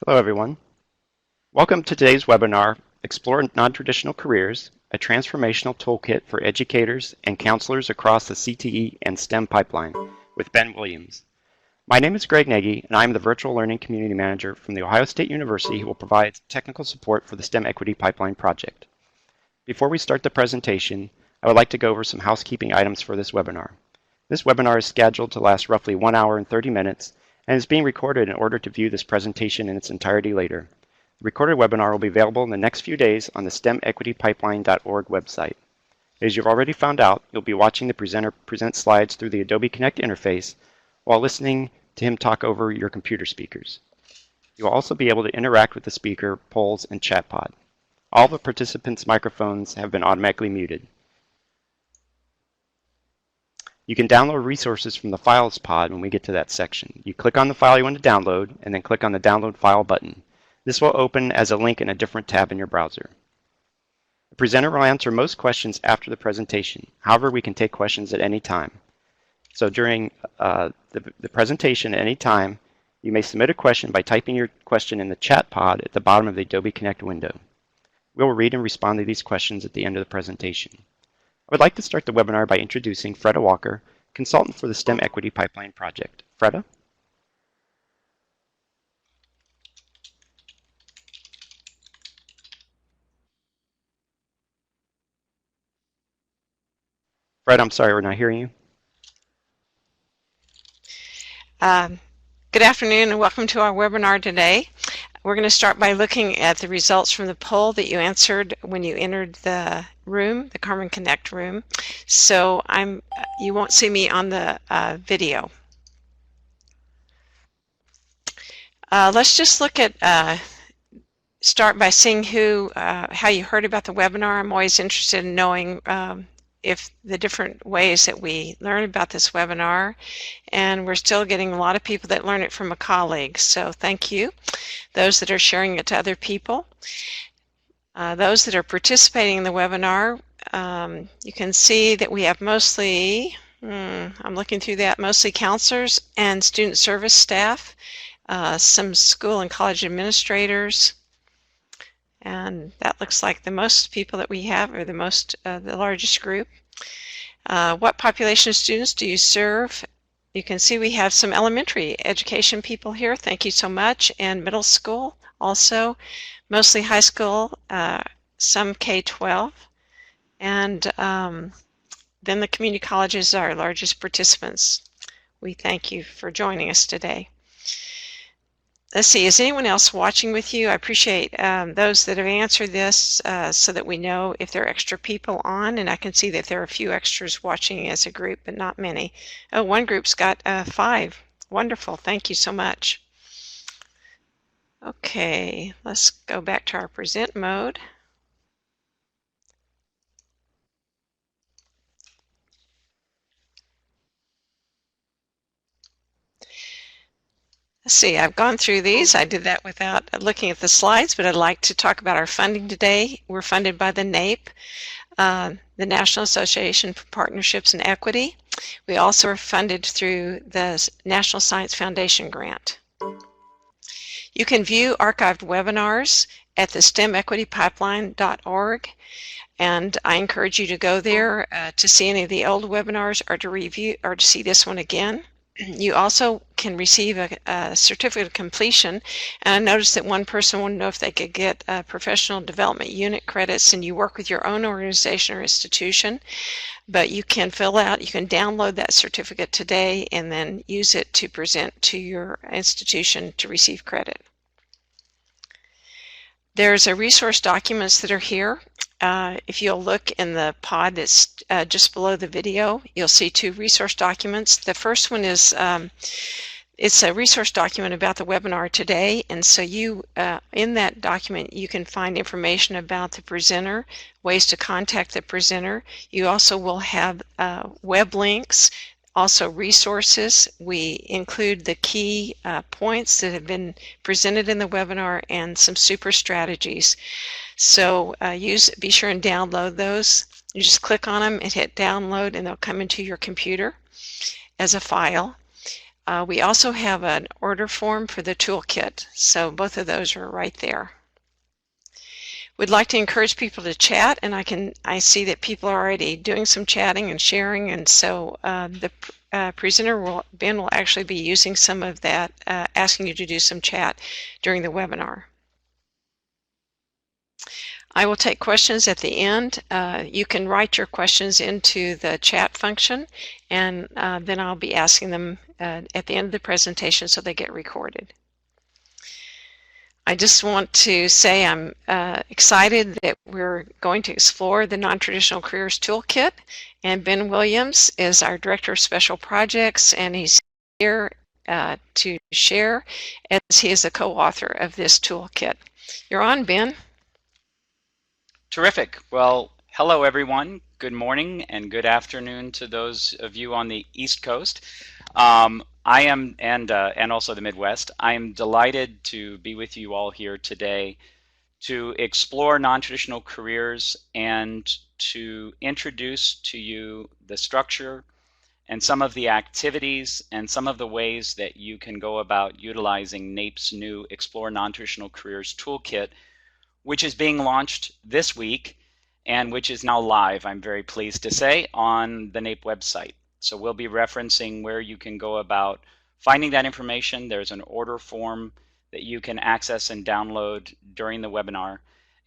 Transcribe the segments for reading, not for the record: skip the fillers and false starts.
Hello everyone. Welcome to today's webinar, Explore Non-Traditional Careers, a Transformational Toolkit for Educators and Counselors Across the CTE and STEM Pipeline with Ben Williams. My name is Greg Nagy and I am the Virtual Learning Community Manager from The Ohio State University who will provide technical support for the STEM Equity Pipeline project. Before we start the presentation, I would like to go over some housekeeping items for this webinar. This webinar is scheduled to last roughly 1 hour and 30 minutes and is being recorded in order to view this presentation in its entirety later. The recorded webinar will be available in the next few days on the stemequitypipeline.org website. As you've already found out, you'll be watching the presenter present slides through the Adobe Connect interface while listening to him talk over your computer speakers. You'll also be able to interact with the speaker, polls, and chat pod. All the participants' microphones have been automatically muted. You can download resources from the Files pod when we get to that section. You click on the file you want to download and then click on the Download File button. This will open as a link in a different tab in your browser. The presenter will answer most questions after the presentation. However, we can take questions at any time. So during the presentation at any time, you may submit a question by typing your question in the chat pod at the bottom of the Adobe Connect window. We will read and respond to these questions at the end of the presentation. I would like to start the webinar by introducing Freda Walker, consultant for the STEM Equity Pipeline project. Freda? Freda, I'm sorry, we're not hearing you. Good afternoon and welcome to our webinar today. We're going to start by looking at the results from the poll that you answered when you entered the room, the Carmen Connect room. So you won't see me on the video. Let's just look at start by seeing how you heard about the webinar. I'm always interested in knowing if the different ways that we learn about this webinar, and we're still getting a lot of people that learn it from a colleague, so thank you. Those that are sharing it to other people. Those that are participating in the webinar, you can see that we have mostly, I'm looking through that, mostly counselors and student service staff, some school and college administrators, and that looks like the most people that we have, or the largest group. What population of students do you serve? You can see we have some elementary education people here. Thank you so much. And middle school also, mostly high school, some K-12. And then the community colleges are our largest participants. We thank you for joining us today. Let's see, is anyone else watching with you? I appreciate those that have answered this so that we know if there are extra people on, and I can see that there are a few extras watching as a group, but not many. Oh, one group's got 5. Wonderful, thank you so much. Okay, let's go back to our present mode. Let's see, I've gone through these. I did that without looking at the slides, but I'd like to talk about our funding today. We're funded by the NAEP, the National Association for Partnerships and Equity. We also are funded through the National Science Foundation grant. You can view archived webinars at the stemequitypipeline.org, and I encourage you to go there to see any of the old webinars or to review or to see this one again. You also can receive a certificate of completion, and I noticed that one person wanted to know if they could get professional development unit credits, and you work with your own organization or institution, but you can download that certificate today and then use it to present to your institution to receive credit. There's a resource documents that are here. If you'll look in the pod that's just below the video, you'll see 2 resource documents. The first one is it's a resource document about the webinar today, and so in that document you can find information about the presenter, ways to contact the presenter. You also will have web links, also resources. We include the key points that have been presented in the webinar and some super strategies. So be sure and download those. You just click on them and hit download, and they'll come into your computer as a file. We also have an order form for the toolkit, so both of those are right there. We'd like to encourage people to chat, and I see that people are already doing some chatting and sharing, and so the presenter, Ben, will actually be using some of that, asking you to do some chat during the webinar. I will take questions at the end. You can write your questions into the chat function, and then I'll be asking them at the end of the presentation so they get recorded. I just want to say I'm excited that we're going to explore the Non-Traditional Careers Toolkit, and Ben Williams is our Director of Special Projects, and he's here to share as he is a co-author of this toolkit. You're on, Ben. Terrific. Well, hello everyone. Good morning and good afternoon to those of you on the East Coast. I am, and also the Midwest. I am delighted to be with you all here today to explore non-traditional careers and to introduce to you the structure and some of the activities and some of the ways that you can go about utilizing NAEP's new Explore Non-Traditional Careers Toolkit, which is being launched this week and which is now live, I'm very pleased to say, on the NAEP website. So we'll be referencing where you can go about finding that information. There's an order form that you can access and download during the webinar.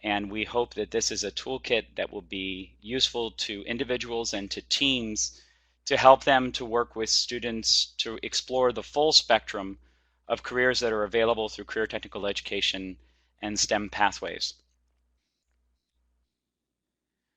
And we hope that this is a toolkit that will be useful to individuals and to teams to help them to work with students to explore the full spectrum of careers that are available through career technical education and STEM pathways.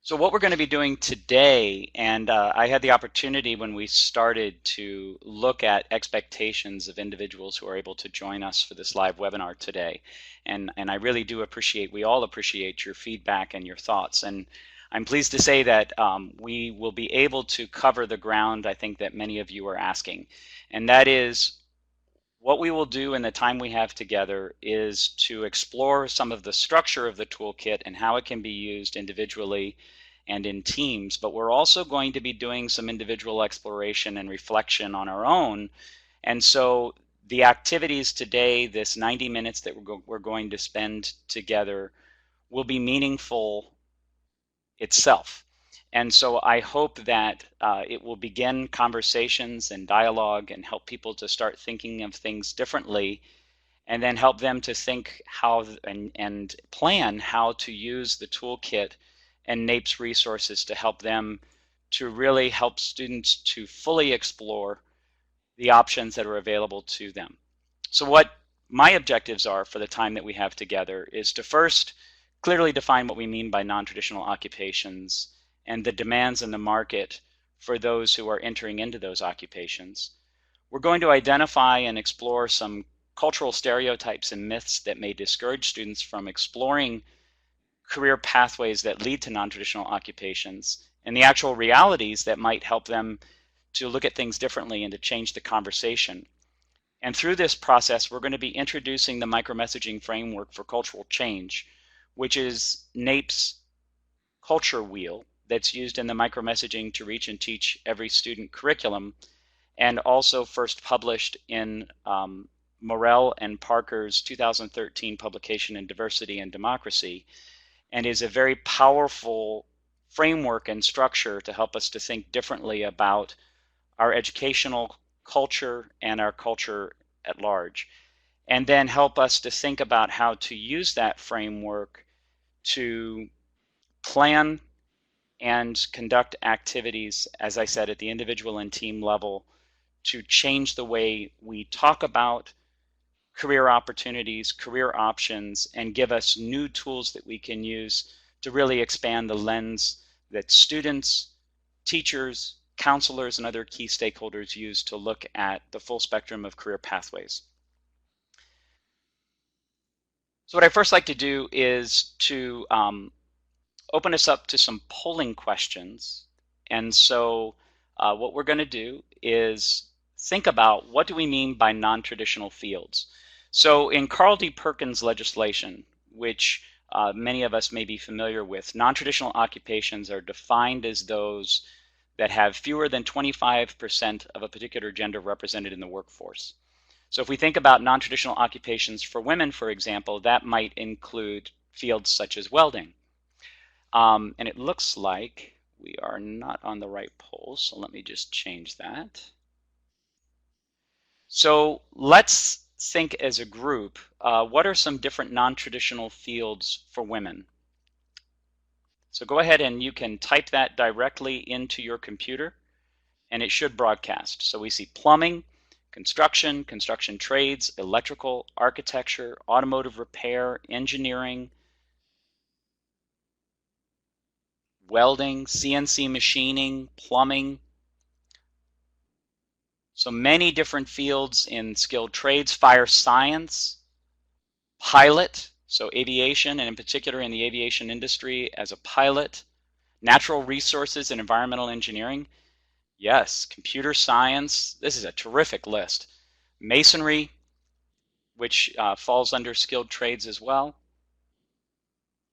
So what we're going to be doing today, and I had the opportunity when we started to look at expectations of individuals who are able to join us for this live webinar today. And I really do appreciate, we all appreciate your feedback and your thoughts. And I'm pleased to say that we will be able to cover the ground I think that many of you are asking. And that is, what we will do in the time we have together is to explore some of the structure of the toolkit and how it can be used individually and in teams, but we're also going to be doing some individual exploration and reflection on our own. And so the activities today, this 90 minutes that we're going to spend together, will be meaningful itself. And so I hope that it will begin conversations and dialogue and help people to start thinking of things differently, and then help them to think how and plan how to use the toolkit and NAEP's resources to help them to really help students to fully explore the options that are available to them. So what my objectives are for the time that we have together is to first clearly define what we mean by non-traditional occupations and the demands in the market for those who are entering into those occupations. We're going to identify and explore some cultural stereotypes and myths that may discourage students from exploring career pathways that lead to non-traditional occupations, and the actual realities that might help them to look at things differently and to change the conversation. And through this process, we're going to be introducing the micromessaging framework for cultural change, which is NAEP's culture wheel that's used in the micromessaging to reach and teach every student curriculum, and also first published in Morell and Parker's 2013 publication in Diversity and Democracy, and is a very powerful framework and structure to help us to think differently about our educational culture and our culture at large, and then help us to think about how to use that framework to plan and conduct activities, as I said, at the individual and team level, to change the way we talk about career opportunities, career options, and give us new tools that we can use to really expand the lens that students, teachers, counselors, and other key stakeholders use to look at the full spectrum of career pathways. So what I first like to do is to open us up to some polling questions. And so what we're going to do is think about, what do we mean by non-traditional fields? So in Carl D. Perkins' legislation, which many of us may be familiar with, non-traditional occupations are defined as those that have fewer than 25% of a particular gender represented in the workforce. So if we think about non-traditional occupations for women, for example, that might include fields such as welding. And it looks like we are not on the right poll, so let me just change that. So let's think as a group, what are some different non-traditional fields for women? So go ahead and you can type that directly into your computer and it should broadcast. So we see plumbing, construction, construction trades, electrical, architecture, automotive repair, engineering, welding, CNC machining, plumbing. So many different fields in skilled trades, fire science, pilot, so aviation, and in particular in the aviation industry as a pilot, natural resources and environmental engineering. Yes, computer science, this is a terrific list. Masonry, which falls under skilled trades as well.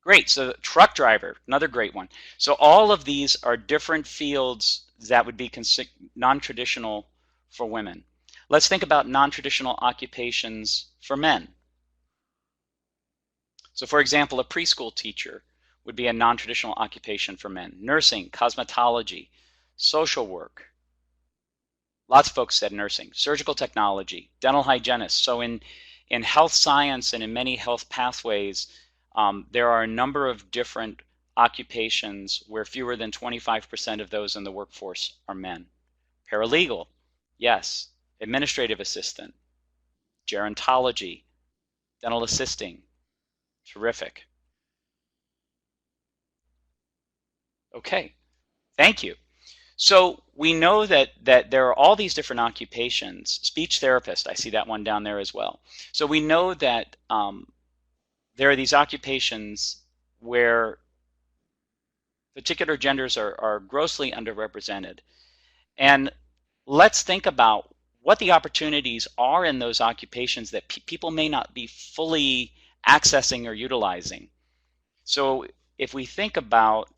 Great, so truck driver, another great one. So all of these are different fields that would be non-traditional for women. Let's think about non-traditional occupations for men. So for example, a preschool teacher would be a non-traditional occupation for men. Nursing, cosmetology, social work. Lots of folks said nursing. Surgical technology, dental hygienist. So in health science and in many health pathways, there are a number of different occupations where fewer than 25% of those in the workforce are men. Paralegal, yes. Administrative assistant, gerontology, dental assisting. Terrific. Okay, thank you. So we know that there are all these different occupations. Speech therapist, I see that one down there as well. So we know that there are these occupations where particular genders are grossly underrepresented. And let's think about what the opportunities are in those occupations that people may not be fully accessing or utilizing. So if we think about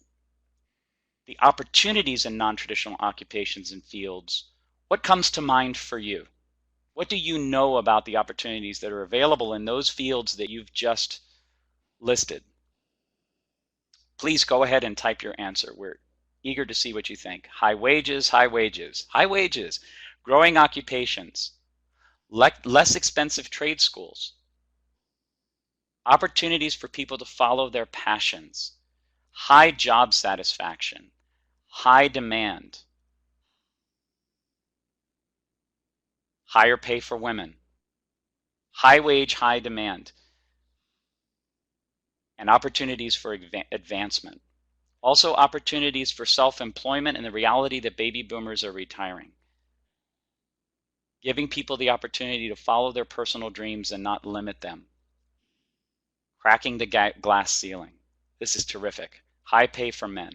the opportunities in non-traditional occupations and fields, what comes to mind for you? What do you know about the opportunities that are available in those fields that you've just listed? Please go ahead and type your answer. We're eager to see what you think. High wages, high wages, high wages, growing occupations, less expensive trade schools, opportunities for people to follow their passions, high job satisfaction, high demand, higher pay for women, high wage, high demand, and opportunities for advancement. Also opportunities for self-employment and the reality that baby boomers are retiring. Giving people the opportunity to follow their personal dreams and not limit them. Cracking the glass ceiling. This is terrific. High pay for men.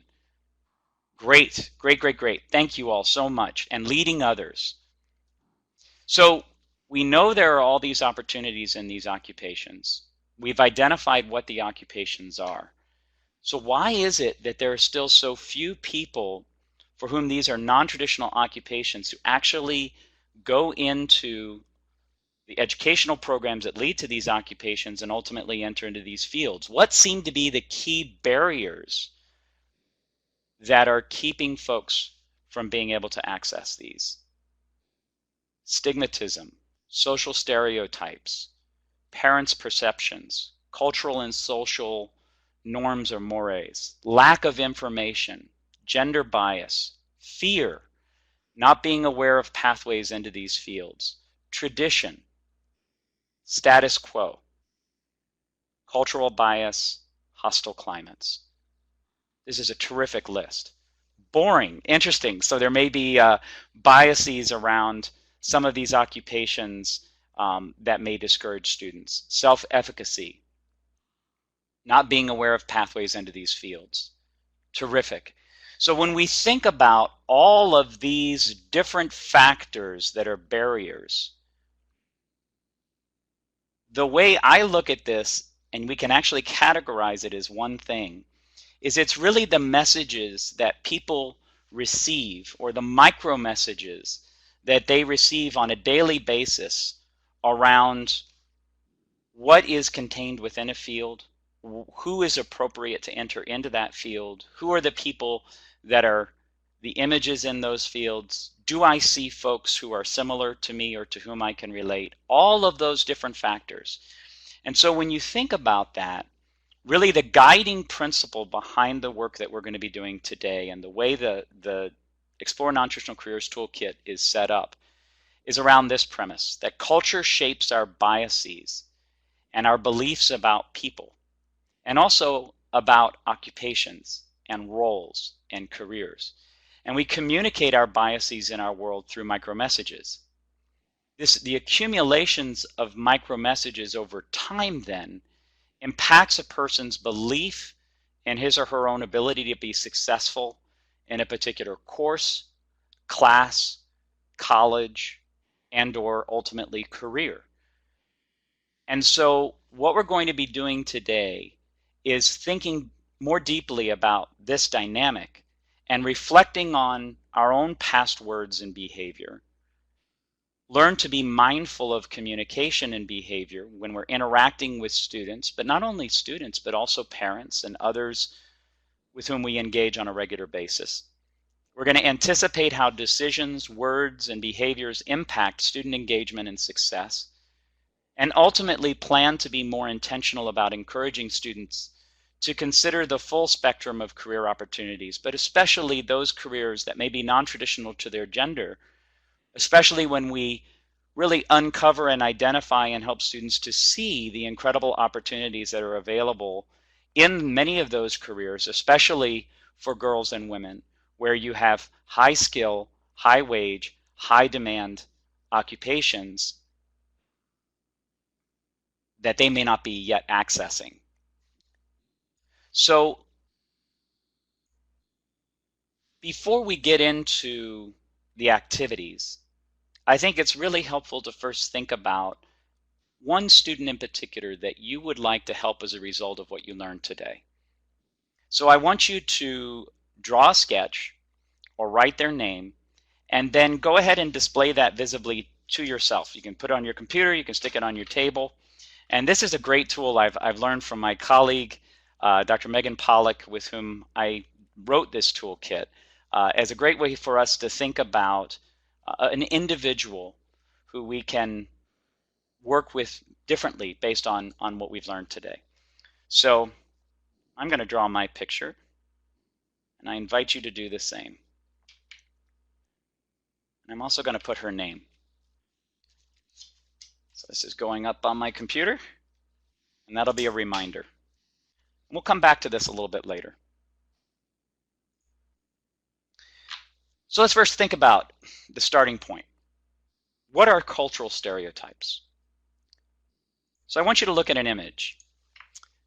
Great, great, great, great. Thank you all so much. And leading others. So we know there are all these opportunities in these occupations. We've identified what the occupations are. So why is it that there are still so few people for whom these are non-traditional occupations who actually go into the educational programs that lead to these occupations and ultimately enter into these fields? What seem to be the key barriers that are keeping folks from being able to access these? Stigmatism, social stereotypes, parents' perceptions, cultural and social norms or mores, lack of information, gender bias, fear, not being aware of pathways into these fields, tradition, status quo, cultural bias, hostile climates. This is a terrific list. Boring, interesting. So there may be biases around some of these occupations that may discourage students. Self-efficacy, not being aware of pathways into these fields. Terrific. So when we think about all of these different factors that are barriers, the way I look at this, and we can actually categorize it as one thing, is it's really the messages that people receive, or the micro messages that they receive on a daily basis around what is contained within a field, who is appropriate to enter into that field, who are the people that are the images in those fields, do I see folks who are similar to me or to whom I can relate, all of those different factors. And so when you think about that, really the guiding principle behind the work that we're going to be doing today and the way the Explore Non-Traditional Careers Toolkit is set up is around this premise, that culture shapes our biases and our beliefs about people, and also about occupations and roles and careers. And we communicate our biases in our world through micromessages. The accumulations of micromessages over time then impacts a person's belief in his or her own ability to be successful in a particular course, class, college, and or ultimately career. And so what we're going to be doing today is thinking more deeply about this dynamic and reflecting on our own past words and behavior. Learn to be mindful of communication and behavior when we're interacting with students, but not only students, but also parents and others with whom we engage on a regular basis. We're going to anticipate how decisions, words, and behaviors impact student engagement and success, and ultimately plan to be more intentional about encouraging students to consider the full spectrum of career opportunities, but especially those careers that may be non-traditional to their gender, especially when we really uncover and identify and help students to see the incredible opportunities that are available in many of those careers, especially for girls and women, where you have high skill, high wage, high demand occupations that they may not be yet accessing. So before we get into the activities, I think it's really helpful to first think about one student in particular that you would like to help as a result of what you learned today. So I want you to draw a sketch or write their name, and then go ahead and display that visibly to yourself. You can put it on your computer, you can stick it on your table. And this is a great tool I've learned from my colleague, Dr. Megan Pollack, with whom I wrote this toolkit, as a great way for us to think about an individual who we can work with differently based on what we've learned today. So I'm going to draw my picture, and I invite you to do the same. And I'm also going to put her name. So this is going up on my computer, and that'll be a reminder. And we'll come back to this a little bit later. So let's first think about the starting point. What are cultural stereotypes? So I want you to look at an image.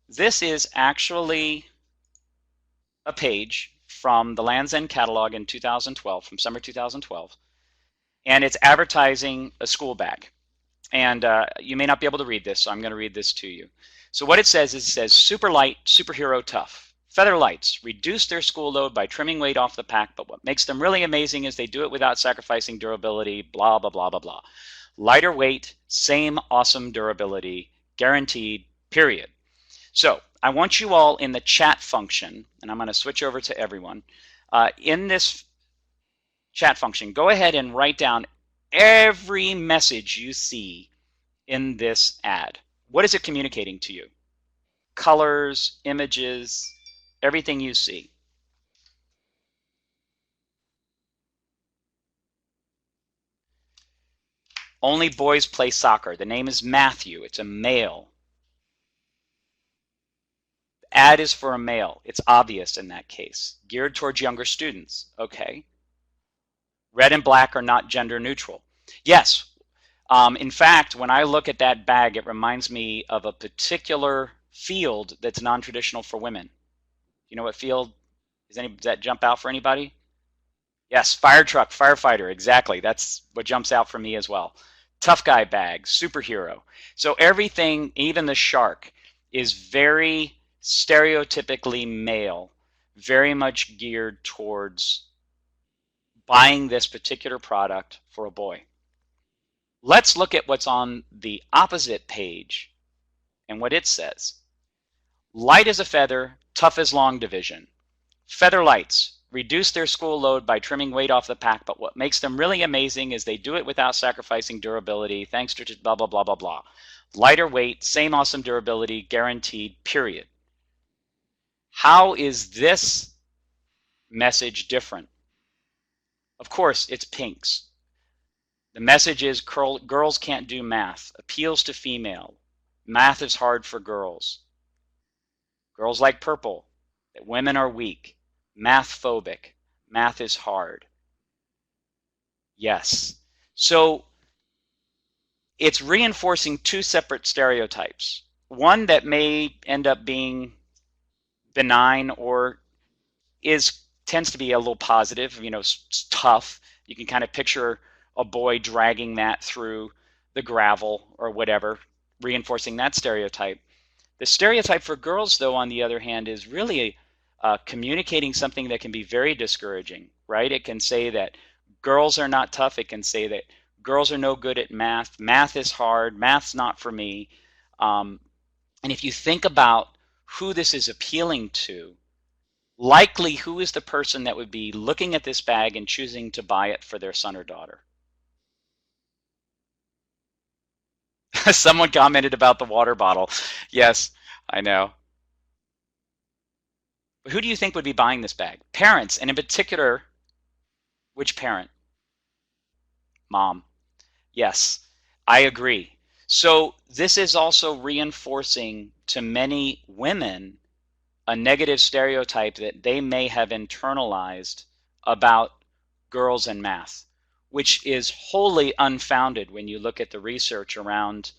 This is actually a page from the Land's End catalog in 2012, from summer 2012, and it's advertising a school bag. And you may not be able to read this, so I'm going to read this to you. So what it says is, it says, super light, superhero tough. Feather lights reduce their school load by trimming weight off the pack, but what makes them really amazing is they do it without sacrificing durability, blah, blah, blah, blah, blah. Lighter weight, same awesome durability, guaranteed, period. So I want you all in the chat function, and I'm going to switch over to everyone, in this chat function, go ahead and write down every message you see in this ad. What is it communicating to you? Colors, images, everything you see. Only boys play soccer. The name is Matthew. It's a male. The ad is for a male. It's obvious in that case. Geared towards younger students. Okay. Red and black are not gender neutral. Yes. In fact, when I look at that bag, it reminds me of a particular field that's non-traditional for women. You know what field? Does that jump out for anybody? Yes, fire truck, firefighter, exactly. That's what jumps out for me as well. Tough guy bag, superhero. So everything, even the shark, is very stereotypically male, very much geared towards buying this particular product for a boy. Let's look at what's on the opposite page and what it says. Light as a feather, tough as long division. Feather lights reduce their school load by trimming weight off the pack, but what makes them really amazing is they do it without sacrificing durability, thanks to blah, blah, blah, blah, blah. Lighter weight, same awesome durability, guaranteed, period. How is this message different? Of course, it's pinks. The message is girls can't do math, appeals to female. Math is hard for girls. Girls like purple, that women are weak, math phobic, math is hard. Yes. So it's reinforcing two separate stereotypes. One that may end up being benign or tends to be a little positive, tough. You can kind of picture a boy dragging that through the gravel or whatever, reinforcing that stereotype. The stereotype for girls, though, on the other hand, is really communicating something that can be very discouraging, right? It can say that girls are not tough. It can say that girls are no good at math. Math is hard. Math's not for me. And if you think about who this is appealing to, likely who is the person that would be looking at this bag and choosing to buy it for their son or daughter? Someone commented about the water bottle. Yes, I know. But who do you think would be buying this bag? Parents, and in particular, which parent? Mom. Yes, I agree. So this is also reinforcing to many women a negative stereotype that they may have internalized about girls and math, which is wholly unfounded when you look at the research around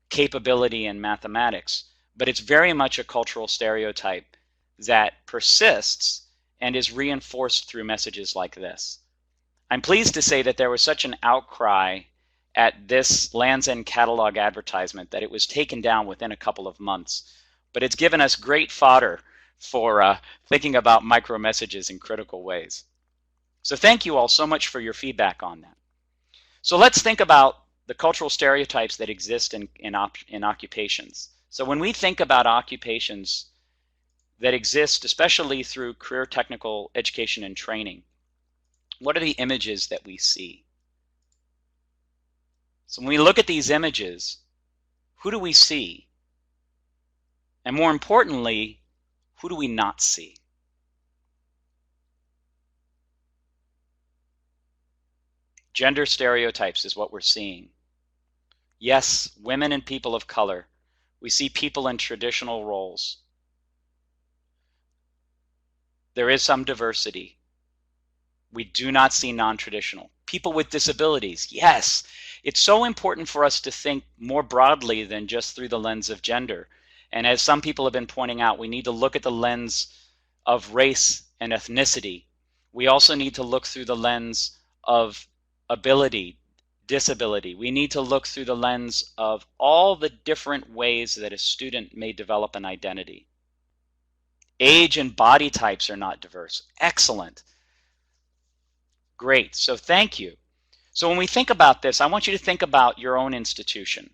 capability in mathematics. But it's very much a cultural stereotype that persists and is reinforced through messages like this. I'm pleased to say that there was such an outcry at this Land's End catalog advertisement that it was taken down within a couple of months. But it's given us great fodder for thinking about micro messages in critical ways. So thank you all so much for your feedback on that. So let's think about the cultural stereotypes that exist in occupations. So when we think about occupations that exist, especially through career technical education and training, what are the images that we see? So when we look at these images, who do we see? And more importantly, who do we not see? Gender stereotypes is what we're seeing. Yes, women and people of color. We see people in traditional roles. There is some diversity. We do not see non-traditional. People with disabilities, yes. It's so important for us to think more broadly than just through the lens of gender. And as some people have been pointing out, we need to look at the lens of race and ethnicity. We also need to look through the lens of ability, disability. We need to look through the lens of all the different ways that a student may develop an identity. Age and body types are not diverse. Excellent. Great. So thank you. So when we think about this, I want you to think about your own institution.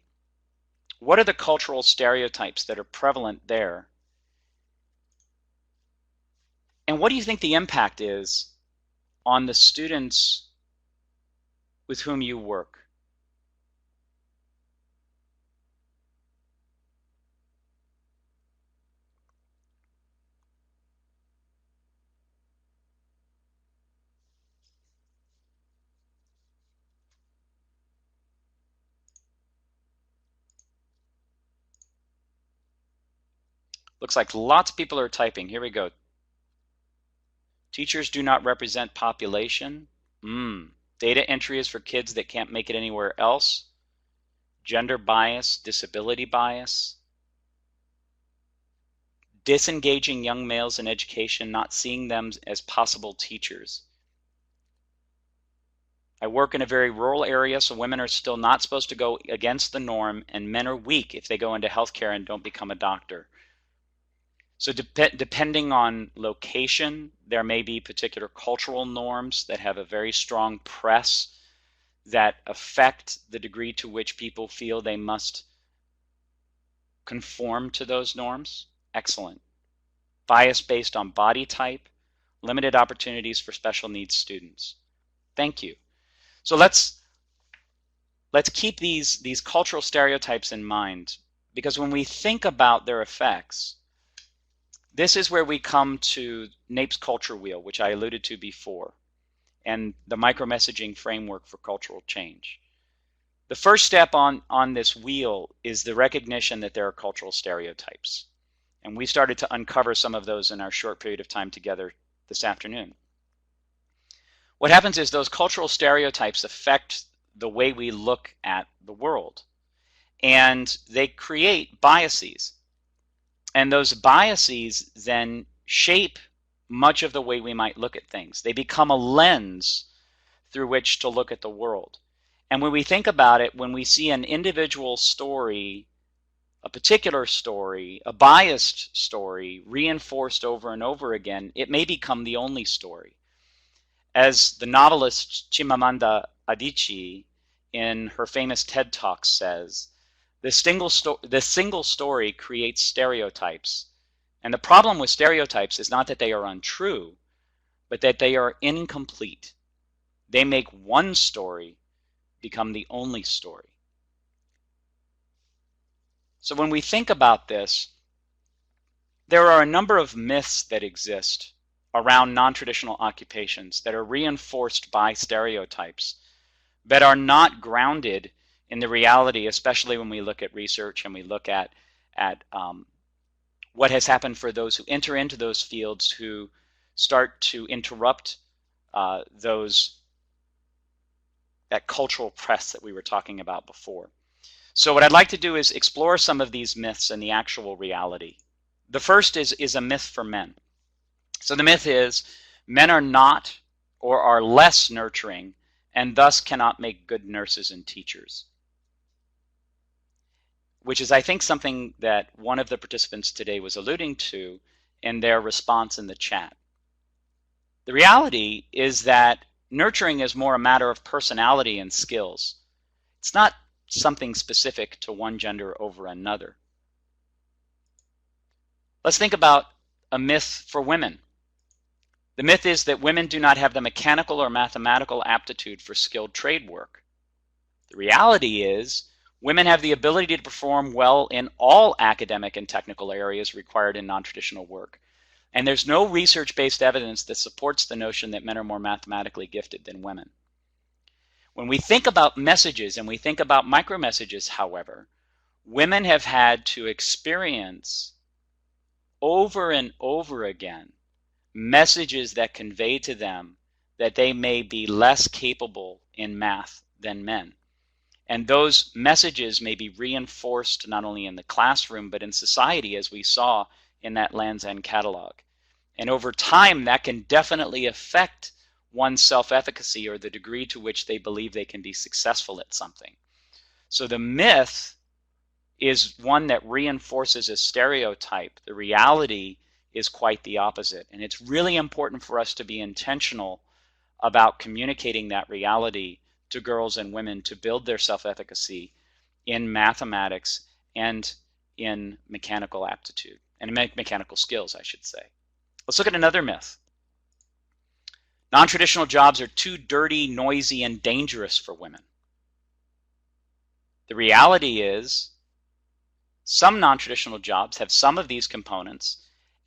What are the cultural stereotypes that are prevalent there? And what do you think the impact is on the students with whom you work? Looks like lots of people are typing. Here we go. Teachers do not represent population. Data entry is for kids that can't make it anywhere else. Gender bias, disability bias. Disengaging young males in education, not seeing them as possible teachers. I work in a very rural area, so women are still not supposed to go against the norm, and men are weak if they go into healthcare and don't become a doctor. So depending on location, there may be particular cultural norms that have a very strong press that affect the degree to which people feel they must conform to those norms. Excellent. Bias based on body type, limited opportunities for special needs students. Thank you. So let's keep these cultural stereotypes in mind, because when we think about their effects, this is where we come to Nape's culture wheel, which I alluded to before, and the micromessaging framework for cultural change. The first step on this wheel is the recognition that there are cultural stereotypes. And we started to uncover some of those in our short period of time together this afternoon. What happens is those cultural stereotypes affect the way we look at the world. And they create biases. And those biases then shape much of the way we might look at things. They become a lens through which to look at the world. And when we think about it, when we see an individual story, a particular story, a biased story, reinforced over and over again, it may become the only story. As the novelist Chimamanda Adichie in her famous TED Talk says, the single story creates stereotypes. And the problem with stereotypes is not that they are untrue, but that they are incomplete. They make one story become the only story. So when we think about this, there are a number of myths that exist around non-traditional occupations that are reinforced by stereotypes, that are not grounded in the reality, especially when we look at research and we look at what has happened for those who enter into those fields, who start to interrupt that cultural press that we were talking about before. So what I'd like to do is explore some of these myths and the actual reality. The first is a myth for men. So the myth is men are not or are less nurturing and thus cannot make good nurses and teachers, which is, I think, something that one of the participants today was alluding to in their response in the chat. The reality is that nurturing is more a matter of personality and skills. It's not something specific to one gender over another. Let's think about a myth for women. The myth is that women do not have the mechanical or mathematical aptitude for skilled trade work. The reality is women have the ability to perform well in all academic and technical areas required in non-traditional work. And there's no research-based evidence that supports the notion that men are more mathematically gifted than women. When we think about messages and we think about micromessages, however, women have had to experience over and over again messages that convey to them that they may be less capable in math than men. And those messages may be reinforced not only in the classroom but in society, as we saw in that Land's End catalog. And over time, that can definitely affect one's self-efficacy or the degree to which they believe they can be successful at something. So the myth is one that reinforces a stereotype. The reality is quite the opposite. And it's really important for us to be intentional about communicating that reality to girls and women to build their self-efficacy in mathematics and in mechanical aptitude, and mechanical skills, I should say. Let's look at another myth. Non-traditional jobs are too dirty, noisy, and dangerous for women. The reality is some non-traditional jobs have some of these components,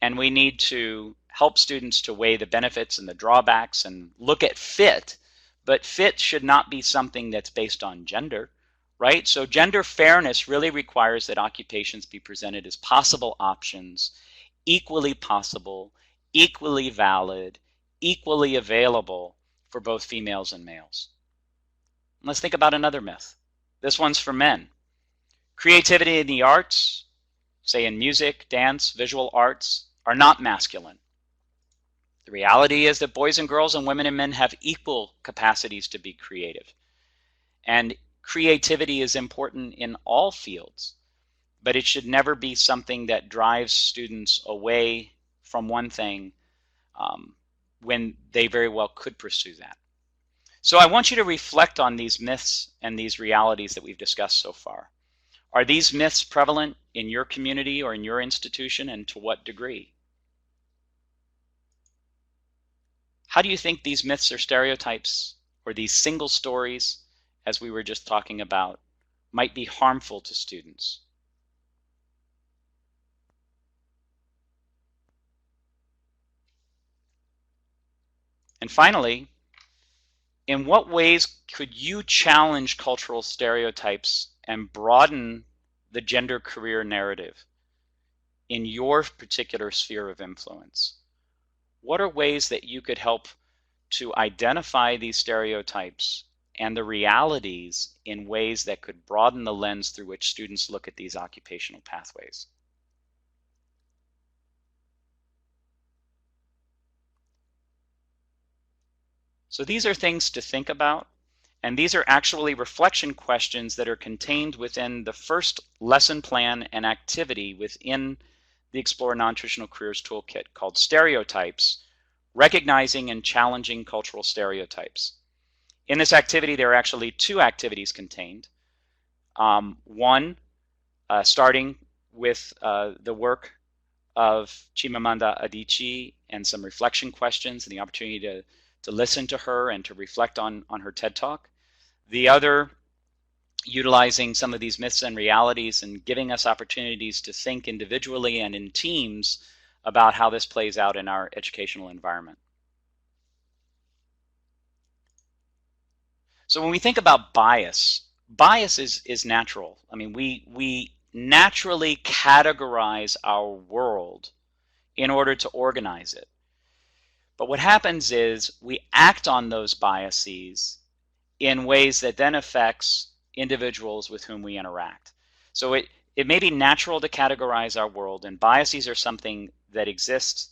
and we need to help students to weigh the benefits and the drawbacks and look at fit. But fit should not be something that's based on gender, right? So gender fairness really requires that occupations be presented as possible options, equally possible, equally valid, equally available for both females and males. Let's think about another myth. This one's for men. Creativity in the arts, say in music, dance, visual arts, are not masculine. The reality is that boys and girls and women and men have equal capacities to be creative. And creativity is important in all fields. but it should never be something that drives students away from one thing when they very well could pursue that. So I want you to reflect on these myths and these realities that we've discussed so far. Are these myths prevalent in your community or in your institution, and to what degree? How do you think these myths or stereotypes, or these single stories, as we were just talking about, might be harmful to students? And finally, in what ways could you challenge cultural stereotypes and broaden the gender career narrative in your particular sphere of influence? What are ways that you could help to identify these stereotypes and the realities in ways that could broaden the lens through which students look at these occupational pathways? So these are things to think about, and these are actually reflection questions that are contained within the first lesson plan and activity within the Explore Non-Traditional Careers Toolkit, called Stereotypes, Recognizing and Challenging Cultural Stereotypes. In this activity, there are actually two activities contained. One, starting with the work of Chimamanda Adichie and some reflection questions and the opportunity to listen to her and to reflect on her TED Talk. The other, utilizing some of these myths and realities and giving us opportunities to think individually and in teams about how this plays out in our educational environment. So when we think about bias, bias is natural. I mean, we naturally categorize our world in order to organize it. But what happens is we act on those biases in ways that then affects individuals with whom we interact. So it may be natural to categorize our world, and biases are something that exists,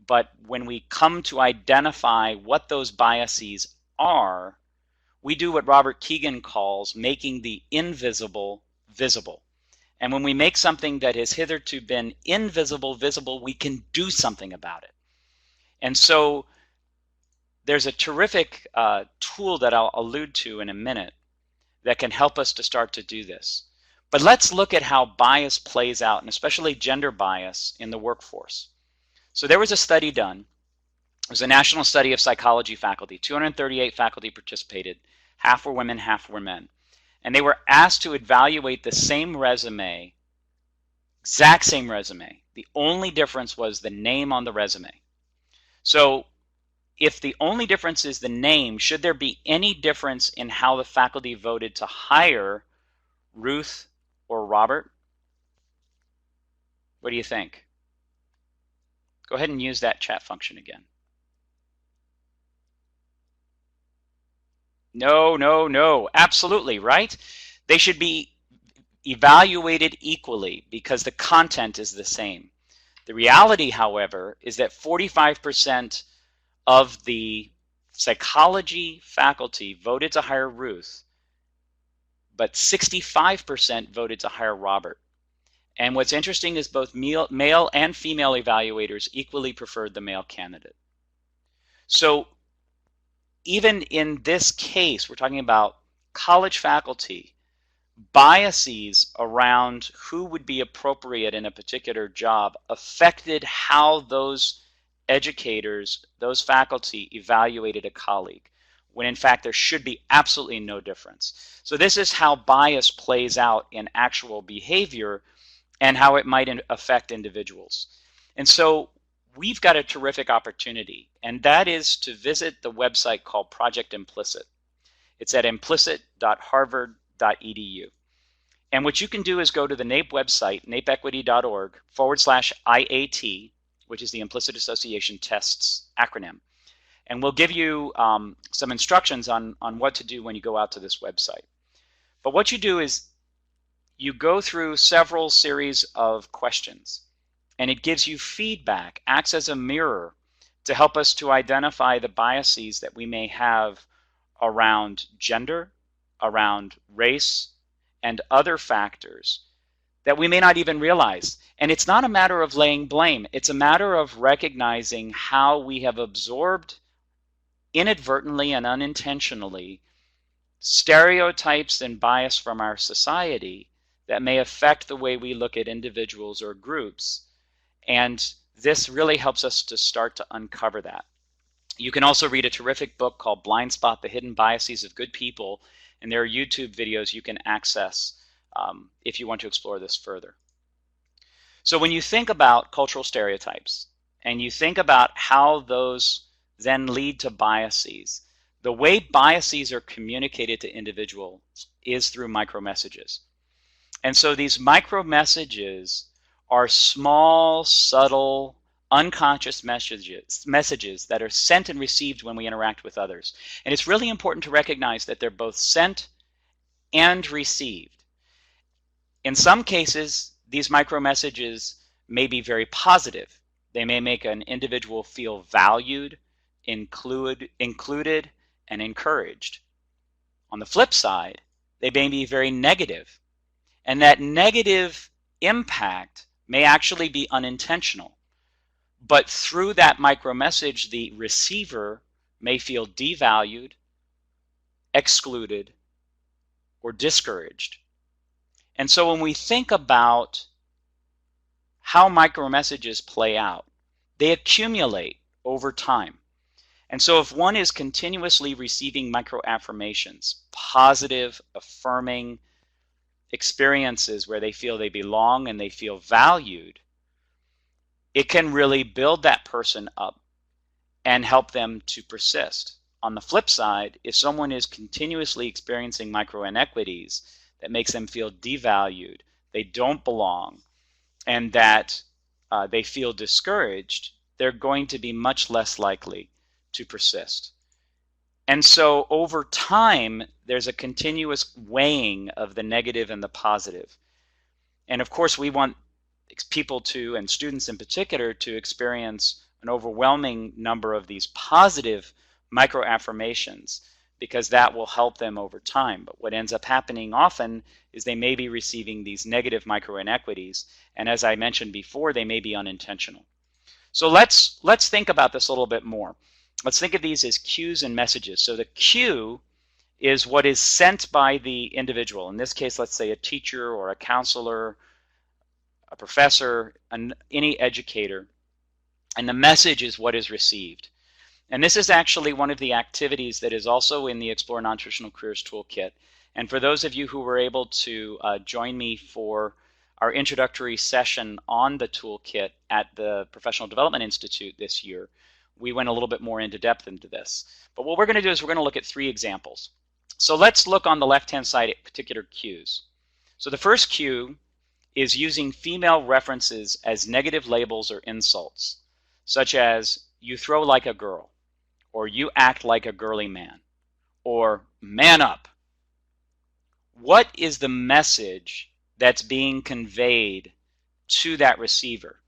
but when we come to identify what those biases are, we do what Robert Keegan calls making the invisible visible. And when we make something that has hitherto been invisible visible, we can do something about it. And so there's a terrific tool that I'll allude to in a minute that can help us to start to do this. But let's look at how bias plays out, and especially gender bias, in the workforce. So there was a study done. It was a national study of psychology faculty. 238 faculty participated. Half were women, half were men. And they were asked to evaluate the same resume, exact same resume. The only difference was the name on the resume. So if the only difference is the name, should there be any difference in how the faculty voted to hire Ruth or Robert? What do you think? Go ahead and use that chat function again. No, absolutely, right? They should be evaluated equally because the content is the same. The reality, however, is that 45% of the psychology faculty voted to hire Ruth, but 65% voted to hire Robert. And what's interesting is both male and female evaluators equally preferred the male candidate. So even in this case, we're talking about college faculty, biases around who would be appropriate in a particular job affected how those educators, those faculty, evaluated a colleague, when in fact there should be absolutely no difference. So this is how bias plays out in actual behavior and how it might affect individuals. And so we've got a terrific opportunity, and that is to visit the website called Project Implicit. It's at implicit.harvard.edu. And what you can do is go to the NAEP website, naepequity.org/IAT, which is the Implicit Association Tests acronym. And we'll give you some instructions on what to do when you go out to this website. But what you do is you go through several series of questions, and it gives you feedback, acts as a mirror to help us to identify the biases that we may have around gender, around race, and other factors that we may not even realize. And it's not a matter of laying blame. It's a matter of recognizing how we have absorbed inadvertently and unintentionally stereotypes and bias from our society that may affect the way we look at individuals or groups. And this really helps us to start to uncover that. You can also read a terrific book called Blind Spot: The Hidden Biases of Good People, and there are YouTube videos you can access if you want to explore this further. So when you think about cultural stereotypes and you think about how those then lead to biases, the way biases are communicated to individuals is through micromessages. And so these micromessages are small, subtle, unconscious messages that are sent and received when we interact with others. And it's really important to recognize that they're both sent and received. In some cases, these micromessages may be very positive. They may make an individual feel valued, included, and encouraged. On the flip side, they may be very negative. And that negative impact may actually be unintentional. But through that micromessage, the receiver may feel devalued, excluded, or discouraged. And so when we think about how micromessages play out, they accumulate over time. And so if one is continuously receiving microaffirmations, positive, affirming experiences where they feel they belong and they feel valued, it can really build that person up and help them to persist. On the flip side, if someone is continuously experiencing micro inequities that makes them feel devalued, they don't belong, and that they feel discouraged, they're going to be much less likely to persist. And so over time, there's a continuous weighing of the negative and the positive. And of course, we want people to, and students in particular, to experience an overwhelming number of these positive microaffirmations, because that will help them over time. But what ends up happening often is they may be receiving these negative micro inequities, and as I mentioned before, they may be unintentional. So let's think about this a little bit more. Let's think of these as cues and messages. So the cue is what is sent by the individual. In this case, let's say a teacher or a counselor, a professor, any educator, and the message is what is received. And this is actually one of the activities that is also in the Explore Nontraditional Careers Toolkit. And for those of you who were able to join me for our introductory session on the toolkit at the Professional Development Institute this year, we went a little bit more into depth into this. But what we're going to do is we're going to look at 3 examples. So let's look on the left-hand side at particular cues. So the first cue is using female references as negative labels or insults, such as "you throw like a girl," or "you act like a girly man," or "man up." What is the message that's being conveyed to that receiver,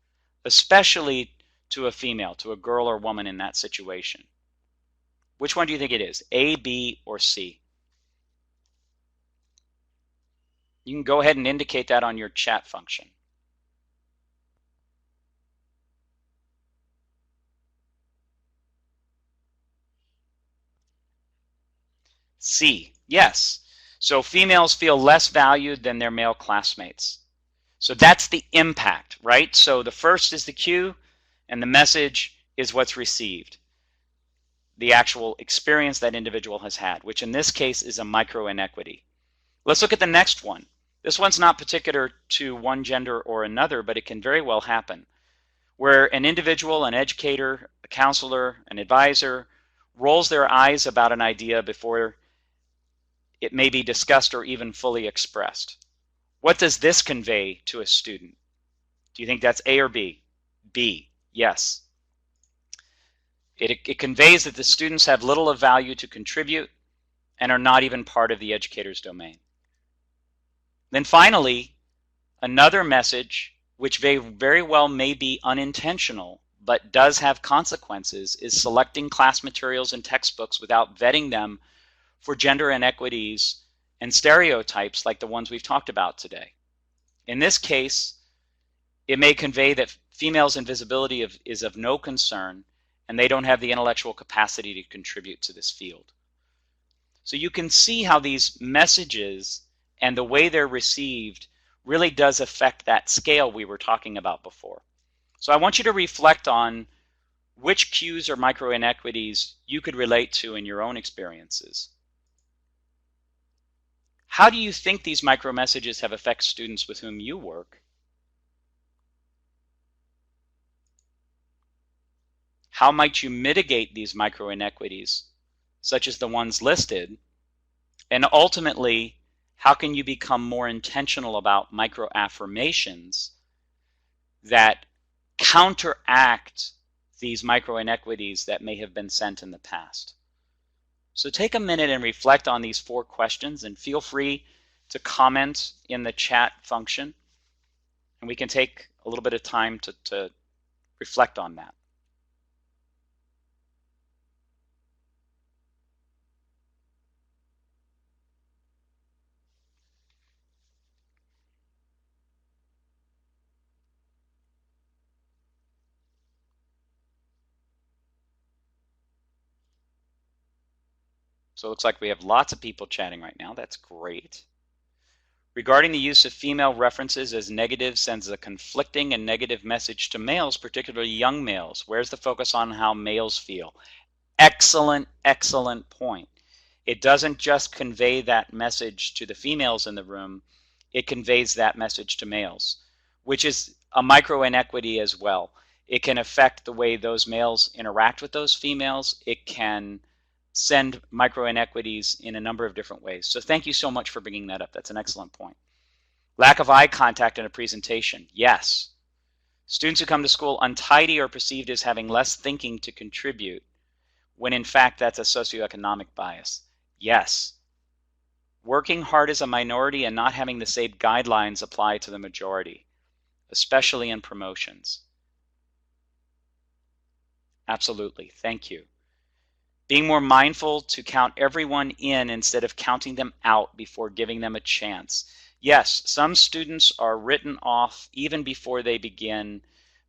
especially to a female, to a girl or woman in that situation? Which one do you think it is, A, B, or C? You can go ahead and indicate that on your chat function. C, yes. So females feel less valued than their male classmates. So that's the impact, right? So the first is the cue, and the message is what's received, the actual experience that individual has had, which in this case is a micro inequity. Let's look at the next one. This one's not particular to one gender or another, but it can very well happen, where an individual, an educator, a counselor, an advisor, rolls their eyes about an idea before it may be discussed or even fully expressed. What does this convey to a student? Do you think that's A or B? B, yes. It conveys that the students have little of value to contribute and are not even part of the educator's domain. Then finally, another message, which very well may be unintentional, but does have consequences, is selecting class materials and textbooks without vetting them for gender inequities and stereotypes like the ones we've talked about today. In this case, it may convey that females' invisibility is of no concern and they don't have the intellectual capacity to contribute to this field. So you can see how these messages and the way they're received really does affect that scale we were talking about before. So I want you to reflect on which cues or micro inequities you could relate to in your own experiences. How do you think these micro messages have affected students with whom you work? How might you mitigate these micro inequities, such as the ones listed? And ultimately, how can you become more intentional about micro affirmations that counteract these micro inequities that may have been sent in the past? So take a minute and reflect on these 4 questions, and feel free to comment in the chat function, and we can take a little bit of time to reflect on that. So it looks like we have lots of people chatting right now. That's great. Regarding the use of female references as negative sends a conflicting and negative message to males, particularly young males. Where's the focus on how males feel? Excellent, excellent point. It doesn't just convey that message to the females in the room, it conveys that message to males, which is a micro inequity as well. It can affect the way those males interact with those females. It can send micro inequities in a number of different ways. So thank you so much for bringing that up. That's an excellent point. Lack of eye contact in a presentation. Yes. Students who come to school untidy are perceived as having less thinking to contribute, when in fact that's a socioeconomic bias. Yes. Working hard as a minority and not having the same guidelines apply to the majority, especially in promotions. Absolutely. Thank you. Being more mindful to count everyone in instead of counting them out before giving them a chance. Yes, some students are written off even before they begin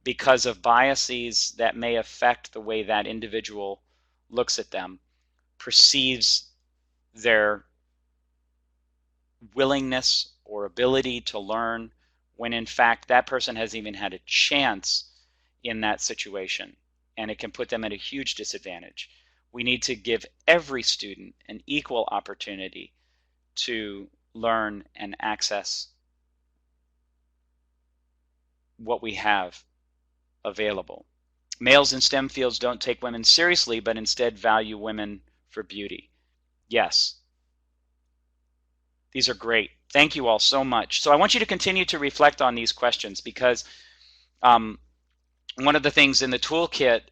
because of biases that may affect the way that individual looks at them, perceives their willingness or ability to learn, when in fact that person hasn't even had a chance in that situation, and it can put them at a huge disadvantage. We need to give every student an equal opportunity to learn and access what we have available. Males in STEM fields don't take women seriously, but instead value women for beauty. Yes. These are great. Thank you all so much. So I want you to continue to reflect on these questions, because one of the things in the toolkit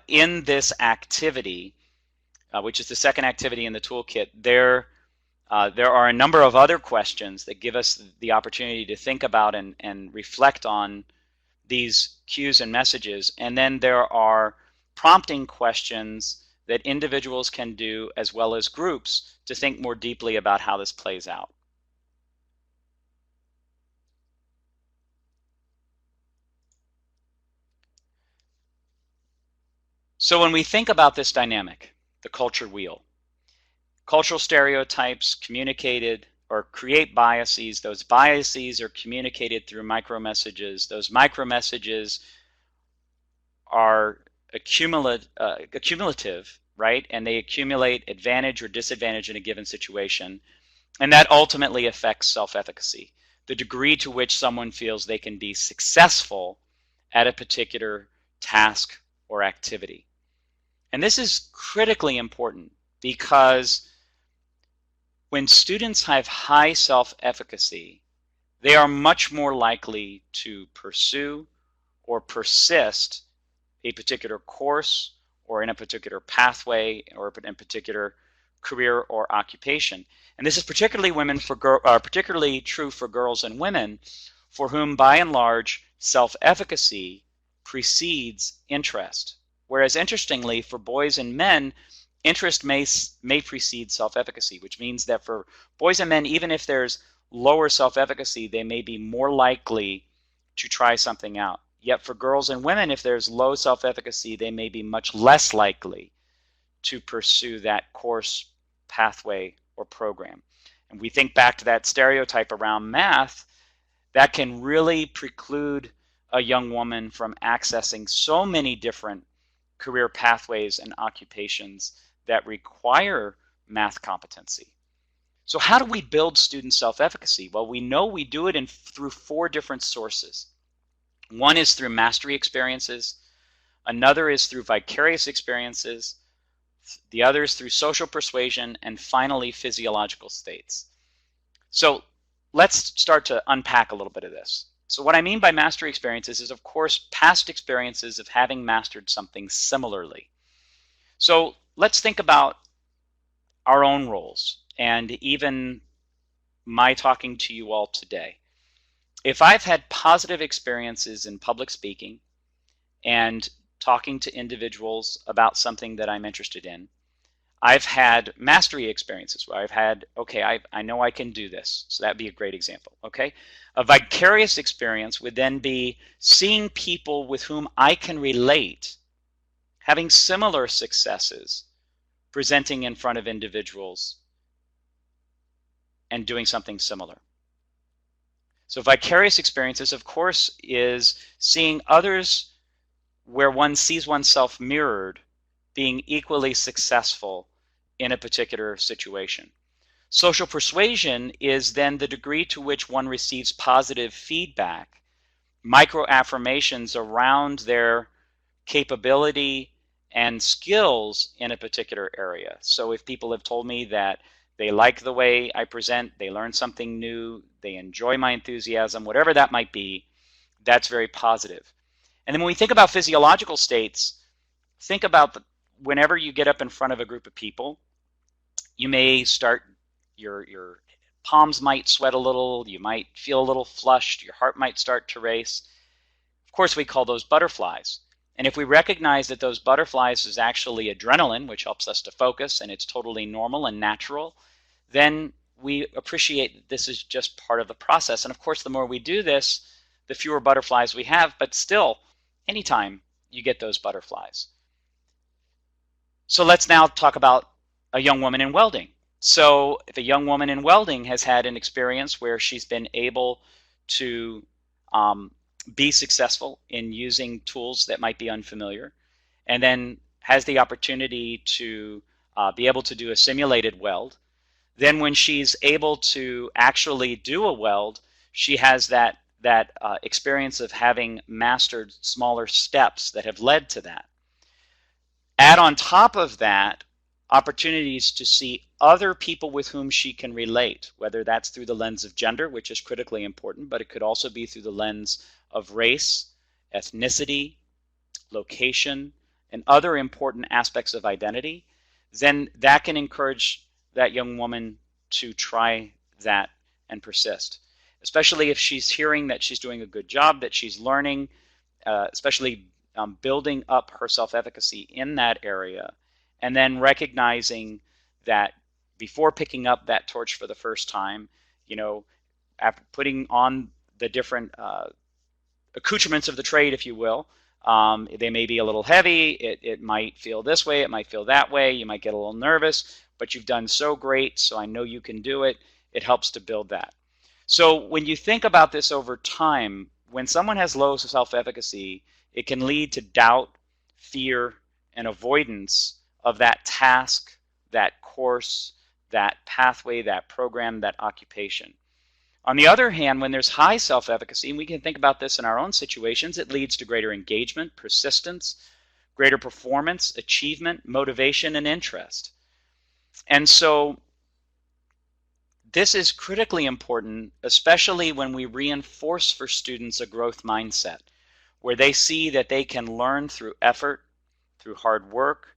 in this activity, which is the second activity in the toolkit, there are a number of other questions that give us the opportunity to think about and reflect on these cues and messages. And then there are prompting questions that individuals can do as well as groups to think more deeply about how this plays out. So when we think about this dynamic, the culture wheel, cultural stereotypes communicated or create biases. Those biases are communicated through micro-messages. Those micro-messages are accumulative, right? And they accumulate advantage or disadvantage in a given situation. And that ultimately affects self-efficacy, the degree to which someone feels they can be successful at a particular task or activity. And this is critically important, because when students have high self-efficacy, they are much more likely to pursue or persist a particular course or in a particular pathway or in a particular career or occupation. And this is particularly particularly true for girls and women, for whom by and large self-efficacy precedes interest. Whereas interestingly, for boys and men, interest may precede self-efficacy, which means that for boys and men, even if there's lower self-efficacy, they may be more likely to try something out. Yet for girls and women, if there's low self-efficacy, they may be much less likely to pursue that course, pathway, or program. And we think back to that stereotype around math, that can really preclude a young woman from accessing so many different career pathways and occupations that require math competency. So how do we build student self-efficacy? Well, we know we do it through 4 different sources. One is through mastery experiences, another is through vicarious experiences, the other is through social persuasion, and finally physiological states. So let's start to unpack a little bit of this. So what I mean by mastery experiences is, of course, past experiences of having mastered something similarly. So let's think about our own roles, and even my talking to you all today. If I've had positive experiences in public speaking and talking to individuals about something that I'm interested in, I've had mastery experiences where I've had, okay, I know I can do this. So that'd be a great example, okay? A vicarious experience would then be seeing people with whom I can relate, having similar successes, presenting in front of individuals and doing something similar. So vicarious experiences, of course, is seeing others where one sees oneself mirrored being equally successful in a particular situation. Social persuasion is then the degree to which one receives positive feedback, micro-affirmations around their capability and skills in a particular area. So if people have told me that they like the way I present, they learn something new, they enjoy my enthusiasm, whatever that might be, that's very positive. And then when we think about physiological states, think about whenever you get up in front of a group of people, you may start, your palms might sweat a little, you might feel a little flushed, your heart might start to race. Of course, we call those butterflies. And if we recognize that those butterflies is actually adrenaline, which helps us to focus, and it's totally normal and natural, then we appreciate that this is just part of the process. And of course, the more we do this, the fewer butterflies we have, but still, anytime you get those butterflies. So let's now talk about a young woman in welding. So if a young woman in welding has had an experience where she's been able to be successful in using tools that might be unfamiliar, and then has the opportunity to be able to do a simulated weld, then when she's able to actually do a weld, she has that experience of having mastered smaller steps that have led to that. Add on top of that opportunities to see other people with whom she can relate, whether that's through the lens of gender, which is critically important, but it could also be through the lens of race, ethnicity, location, and other important aspects of identity, then that can encourage that young woman to try that and persist. Especially if she's hearing that she's doing a good job, that she's learning, especially building up her self-efficacy in that area, and then recognizing that before picking up that torch for the first time, after putting on the different accoutrements of the trade, if you will, they may be a little heavy, it might feel this way, it might feel that way, you might get a little nervous, but you've done so great, so I know you can do it. It helps to build that. So when you think about this over time, when someone has low self-efficacy, it can lead to doubt, fear, and avoidance of that task, that course, that pathway, that program, that occupation. On the other hand, when there's high self-efficacy, and we can think about this in our own situations, it leads to greater engagement, persistence, greater performance, achievement, motivation, and interest. And so this is critically important, especially when we reinforce for students a growth mindset, where they see that they can learn through effort, through hard work,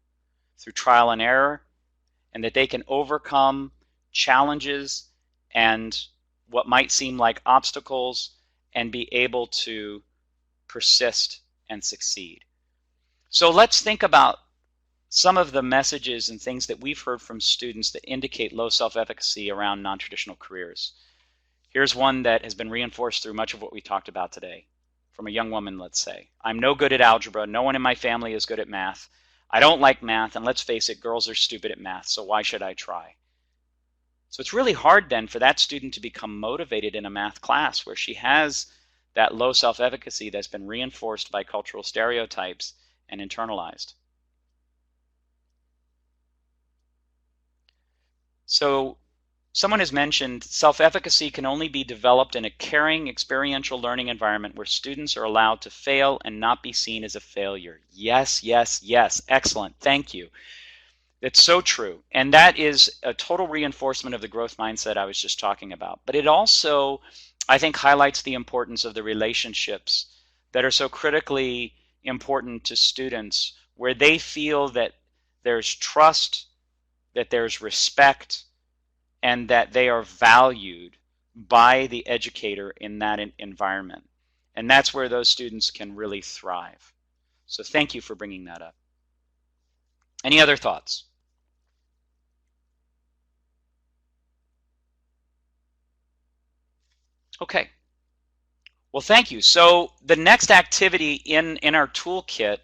through trial and error, and that they can overcome challenges and what might seem like obstacles and be able to persist and succeed. So let's think about some of the messages and things that we've heard from students that indicate low self-efficacy around non-traditional careers. Here's one that has been reinforced through much of what we talked about today. From a young woman, let's say, I'm no good at algebra. No one in my family is good at math. I don't like math, and let's face it, girls are stupid at math, so why should I try? So it's really hard then for that student to become motivated in a math class where she has that low self-efficacy that's been reinforced by cultural stereotypes and internalized. So someone has mentioned self-efficacy can only be developed in a caring, experiential learning environment where students are allowed to fail and not be seen as a failure. Yes, yes, yes. Excellent. Thank you. It's so true. And that is a total reinforcement of the growth mindset I was just talking about. But it also, I think, highlights the importance of the relationships that are so critically important to students, where they feel that there's trust, that there's respect, and that they are valued by the educator in that environment. And that's where those students can really thrive. So thank you for bringing that up. Any other thoughts? Okay. Well, thank you. So the next activity in our toolkit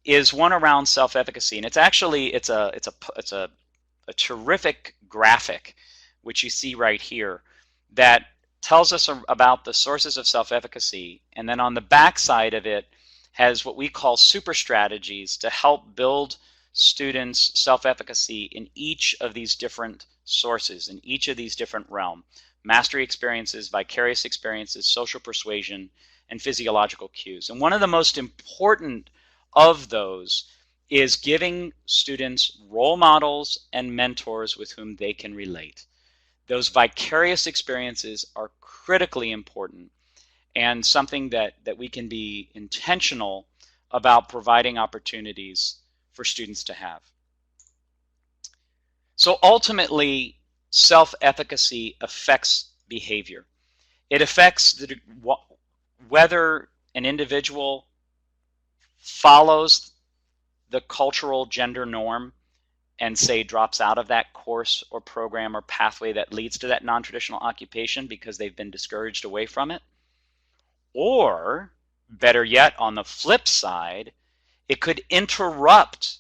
is one around self-efficacy, and it's actually it's a terrific graphic, which you see right here, that tells us about the sources of self-efficacy, and then on the back side of it has what we call super strategies to help build students' self-efficacy in each of these different sources, in each of these different realms: mastery experiences, vicarious experiences, social persuasion, and physiological cues. And one of the most important of those is giving students role models and mentors with whom they can relate. Those vicarious experiences are critically important and something that we can be intentional about providing opportunities for students to have. So ultimately, self-efficacy affects behavior. It affects whether an individual follows the cultural gender norm and, say, drops out of that course or program or pathway that leads to that non-traditional occupation because they've been discouraged away from it. Or, better yet, on the flip side, it could interrupt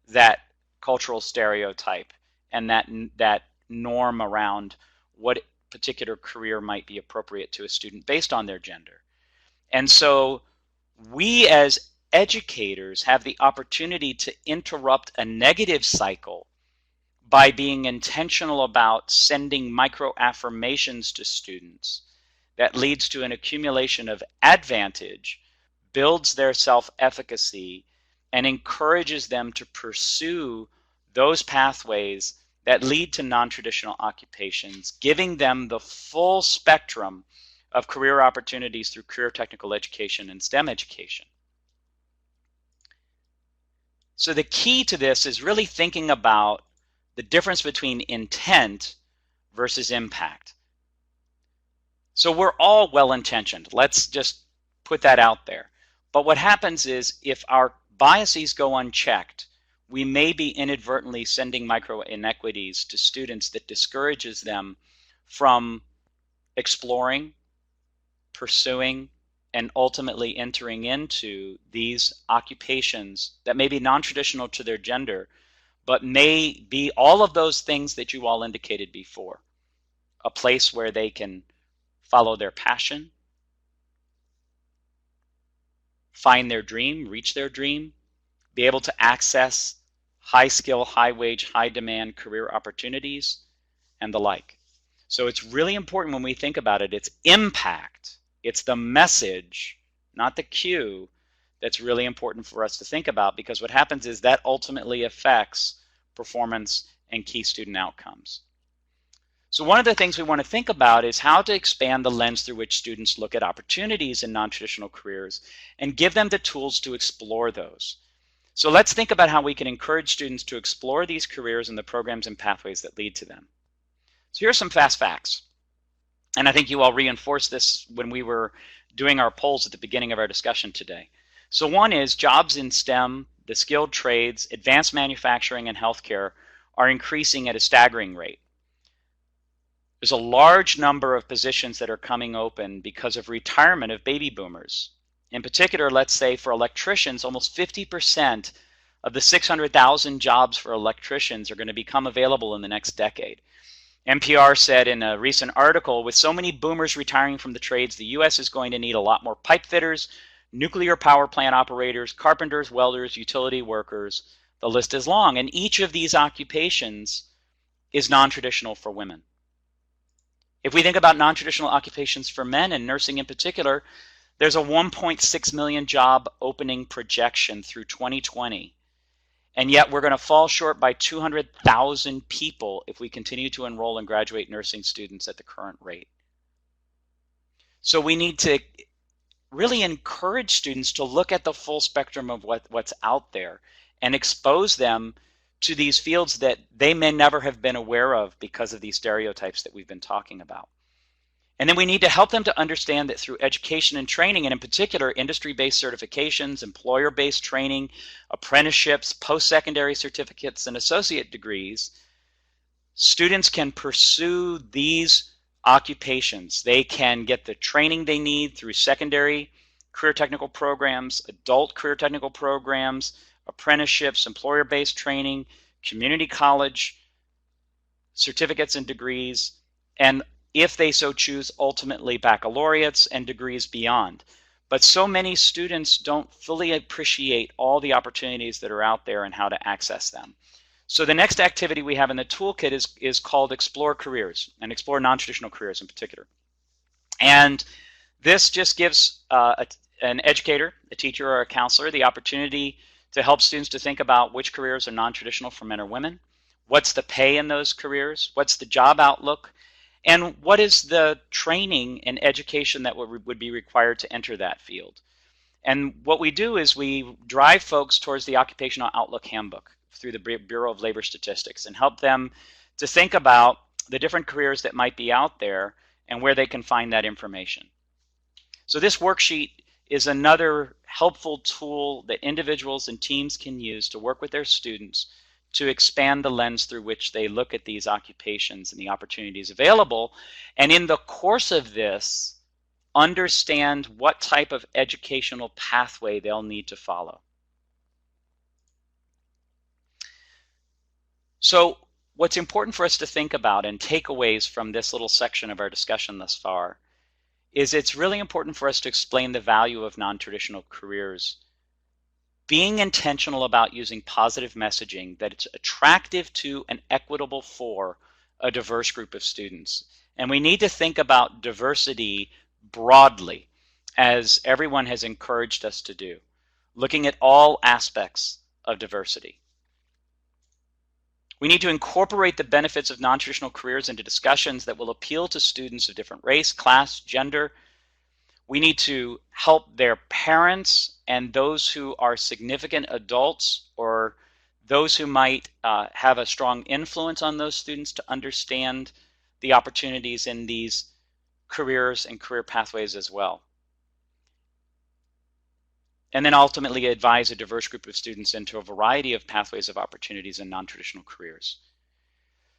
that cultural stereotype and that norm around what particular career might be appropriate to a student based on their gender. And so we as educators have the opportunity to interrupt a negative cycle by being intentional about sending micro affirmations to students that leads to an accumulation of advantage, builds their self-efficacy, and encourages them to pursue those pathways that lead to non-traditional occupations, giving them the full spectrum of career opportunities through career technical education and STEM education. So the key to this is really thinking about the difference between intent versus impact. So we're all well-intentioned. Let's just put that out there. But what happens is, if our biases go unchecked, we may be inadvertently sending micro inequities to students that discourages them from exploring, pursuing, and ultimately entering into these occupations that may be non-traditional to their gender, but may be all of those things that you all indicated before. A place where they can follow their passion, find their dream, reach their dream, be able to access high skill, high wage, high demand career opportunities, and the like. So it's really important when we think about it, it's impact. It's the message, not the cue, that's really important for us to think about, because what happens is that ultimately affects performance and key student outcomes. So one of the things we want to think about is how to expand the lens through which students look at opportunities in non-traditional careers and give them the tools to explore those. So let's think about how we can encourage students to explore these careers and the programs and pathways that lead to them. So here are some fast facts. And I think you all reinforced this when we were doing our polls at the beginning of our discussion today. So one is jobs in STEM, the skilled trades, advanced manufacturing, and healthcare are increasing at a staggering rate. There's a large number of positions that are coming open because of retirement of baby boomers. In particular, let's say for electricians, almost 50% of the 600,000 jobs for electricians are going to become available in the next decade. NPR said in a recent article, with so many boomers retiring from the trades, the U.S. is going to need a lot more pipe fitters, nuclear power plant operators, carpenters, welders, utility workers. The list is long, and each of these occupations is non-traditional for women. If we think about non-traditional occupations for men, and nursing in particular, there's a 1.6 million job opening projection through 2020. And yet we're going to fall short by 200,000 people if we continue to enroll and graduate nursing students at the current rate. So we need to really encourage students to look at the full spectrum of what's out there and expose them to these fields that they may never have been aware of because of these stereotypes that we've been talking about. And then we need to help them to understand that through education and training, and in particular industry-based certifications, employer-based training, apprenticeships, post-secondary certificates, and associate degrees, students can pursue these occupations. They can get the training they need through secondary career technical programs, adult career technical programs, apprenticeships, employer-based training, community college, certificates and degrees, and if they so choose, ultimately baccalaureates and degrees beyond. But so many students don't fully appreciate all the opportunities that are out there and how to access them. So the next activity we have in the toolkit is called Explore Careers, and Explore Non-Traditional Careers in particular. And this just gives an educator, a teacher, or a counselor the opportunity to help students to think about which careers are non-traditional for men or women, what's the pay in those careers, what's the job outlook, and what is the training and education that would be required to enter that field. And what we do is we drive folks towards the Occupational Outlook Handbook through the Bureau of Labor Statistics and help them to think about the different careers that might be out there and where they can find that information. So this worksheet is another helpful tool that individuals and teams can use to work with their students to expand the lens through which they look at these occupations and the opportunities available. And in the course of this, understand what type of educational pathway they'll need to follow. So what's important for us to think about and takeaways from this little section of our discussion thus far is it's really important for us to explain the value of non-traditional careers, being intentional about using positive messaging that it's attractive to and equitable for a diverse group of students. And we need to think about diversity broadly, as everyone has encouraged us to do, looking at all aspects of diversity. We need to incorporate the benefits of non-traditional careers into discussions that will appeal to students of different race, class, gender. We need to help their parents and those who are significant adults or those who might have a strong influence on those students to understand the opportunities in these careers and career pathways as well. And then ultimately advise a diverse group of students into a variety of pathways of opportunities in non-traditional careers.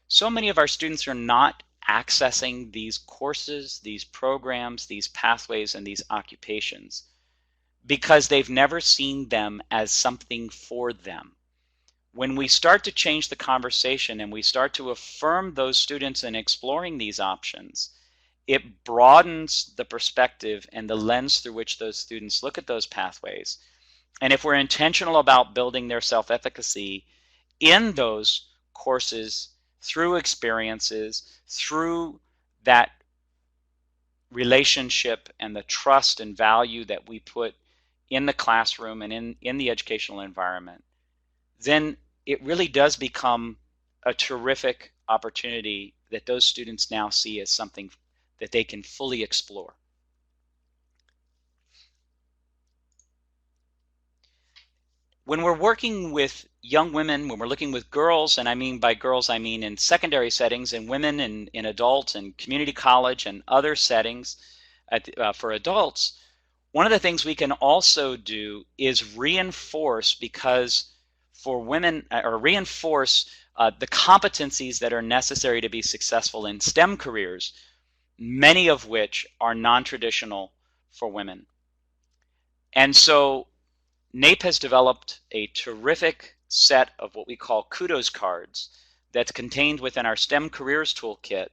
So many of our students are not accessing these courses, these programs, these pathways, and these occupations because they've never seen them as something for them. When we start to change the conversation and we start to affirm those students in exploring these options, it broadens the perspective and the lens through which those students look at those pathways. And if we're intentional about building their self-efficacy in those courses, through experiences, through that relationship and the trust and value that we put in the classroom and in the educational environment, then it really does become a terrific opportunity that those students now see as something that they can fully explore. When we're working with young women, when we're looking with girls, and I mean by girls, I mean in secondary settings, and women in adult and community college and other settings for adults, one of the things we can also do is reinforce, because for women, or reinforce the competencies that are necessary to be successful in STEM careers, many of which are non-traditional for women. And so NAEP has developed a terrific set of what we call kudos cards that's contained within our STEM Careers Toolkit,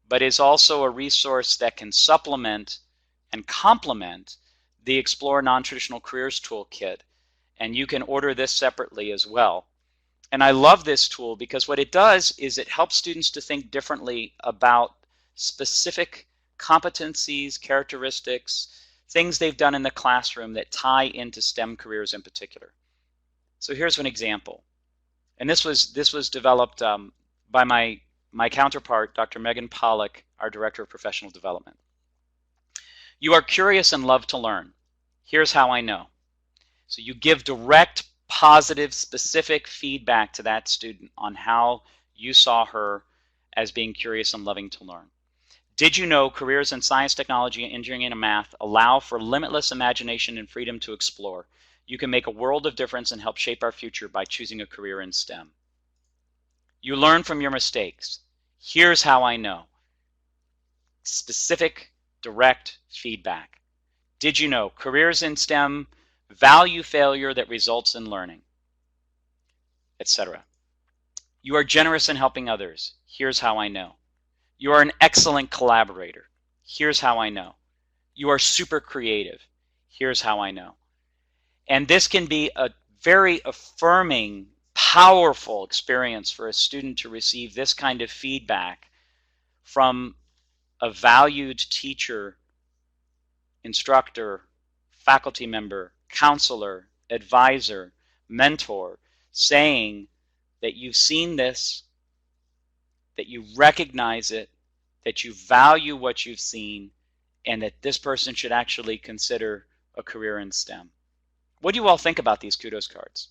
but is also a resource that can supplement and complement the Explore Non-Traditional Careers Toolkit, and you can order this separately as well. And I love this tool because what it does is it helps students to think differently about specific competencies, characteristics, things they've done in the classroom that tie into STEM careers in particular. So here's an example. And this was developed by my counterpart, Dr. Megan Pollack, our Director of Professional Development. You are curious and love to learn. Here's how I know. So you give direct, positive, specific feedback to that student on how you saw her as being curious and loving to learn. Did you know careers in science, technology, engineering, and math allow for limitless imagination and freedom to explore? You can make a world of difference and help shape our future by choosing a career in STEM. You learn from your mistakes. Here's how I know. Specific, direct feedback. Did you know careers in STEM value failure that results in learning, etc. You are generous in helping others. Here's how I know. You are an excellent collaborator. Here's how I know. You are super creative. Here's how I know. And this can be a very affirming, powerful experience for a student to receive this kind of feedback from a valued teacher, instructor, faculty member, counselor, advisor, mentor, saying that you've seen this, that you recognize it, that you value what you've seen, and that this person should actually consider a career in STEM. What do you all think about these kudos cards?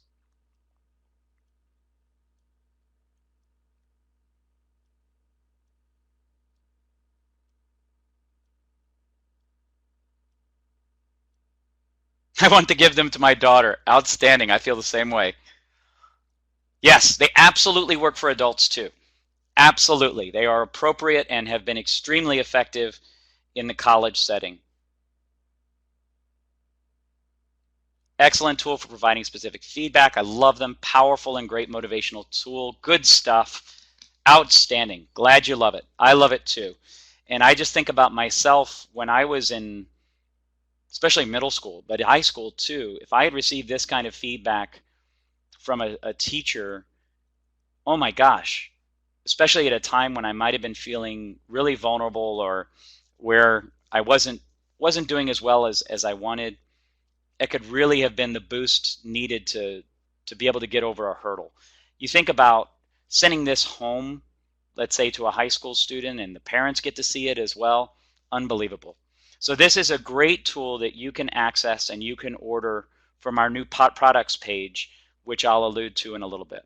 I want to give them to my daughter. Outstanding. I feel the same way. Yes, they absolutely work for adults too. Absolutely. They are appropriate and have been extremely effective in the college setting. Excellent tool for providing specific feedback. I love them. Powerful and great motivational tool. Good stuff. Outstanding. Glad you love it. I love it too. And I just think about myself when I was in, especially middle school, but high school too. If I had received this kind of feedback from a teacher, oh my gosh, especially at a time when I might have been feeling really vulnerable or where I wasn't doing as well as I wanted, it could really have been the boost needed to be able to get over a hurdle. You think about sending this home, let's say to a high school student, and the parents get to see it as well. Unbelievable. So this is a great tool that you can access and you can order from our new products page, which I'll allude to in a little bit.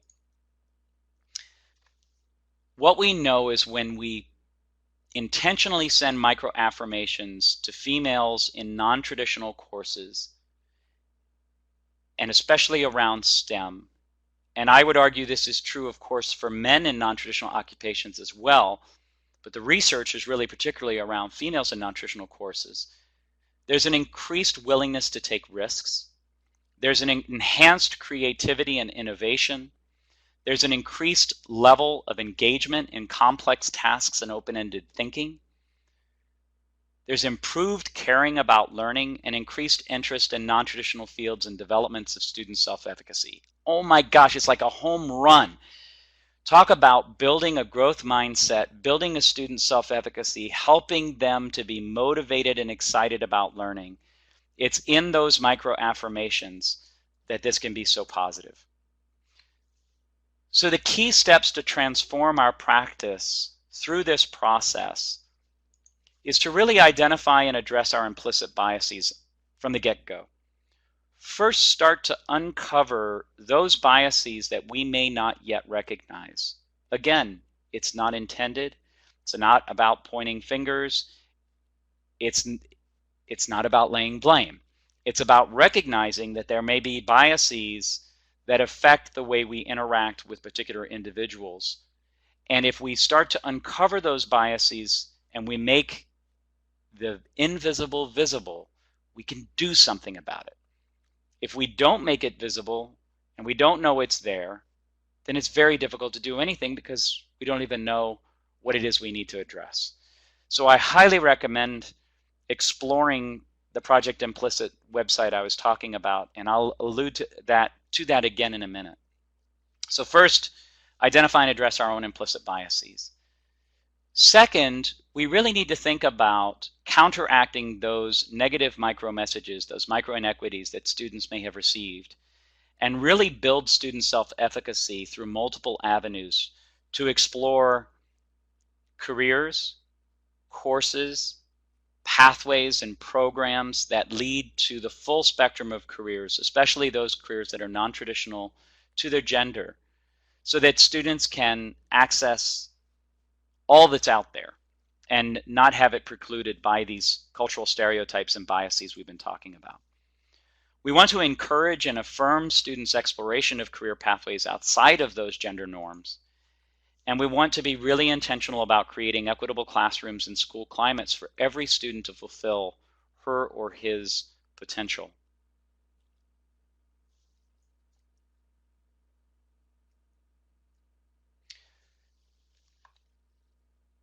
What we know is when we intentionally send micro affirmations to females in non-traditional courses, and especially around STEM, and I would argue this is true, of course, for men in non-traditional occupations as well, but the research is really particularly around females in non-traditional courses. There's an increased willingness to take risks. There's an enhanced creativity and innovation. There's an increased level of engagement in complex tasks and open-ended thinking. There's improved caring about learning and increased interest in non-traditional fields and developments of student self-efficacy. Oh my gosh, it's like a home run. Talk about building a growth mindset, building a student self-efficacy, helping them to be motivated and excited about learning. It's in those micro affirmations that this can be so positive. So the key steps to transform our practice through this process is to really identify and address our implicit biases from the get-go. First, start to uncover those biases that we may not yet recognize. Again, it's not intended. It's not about pointing fingers. It's not about laying blame. It's about recognizing that there may be biases that affect the way we interact with particular individuals. And if we start to uncover those biases and we make the invisible visible, we can do something about it. If we don't make it visible and we don't know it's there, then it's very difficult to do anything because we don't even know what it is we need to address. So I highly recommend exploring the Project Implicit website I was talking about, and I'll allude to that again in a minute. So first, identify and address our own implicit biases. Second, we really need to think about counteracting those negative micro messages, those micro inequities that students may have received, and really build student self-efficacy through multiple avenues to explore careers, courses, pathways, and programs that lead to the full spectrum of careers, especially those careers that are non-traditional to their gender, so that students can access all that's out there and not have it precluded by these cultural stereotypes and biases we've been talking about. We want to encourage and affirm students' exploration of career pathways outside of those gender norms. And we want to be really intentional about creating equitable classrooms and school climates for every student to fulfill her or his potential.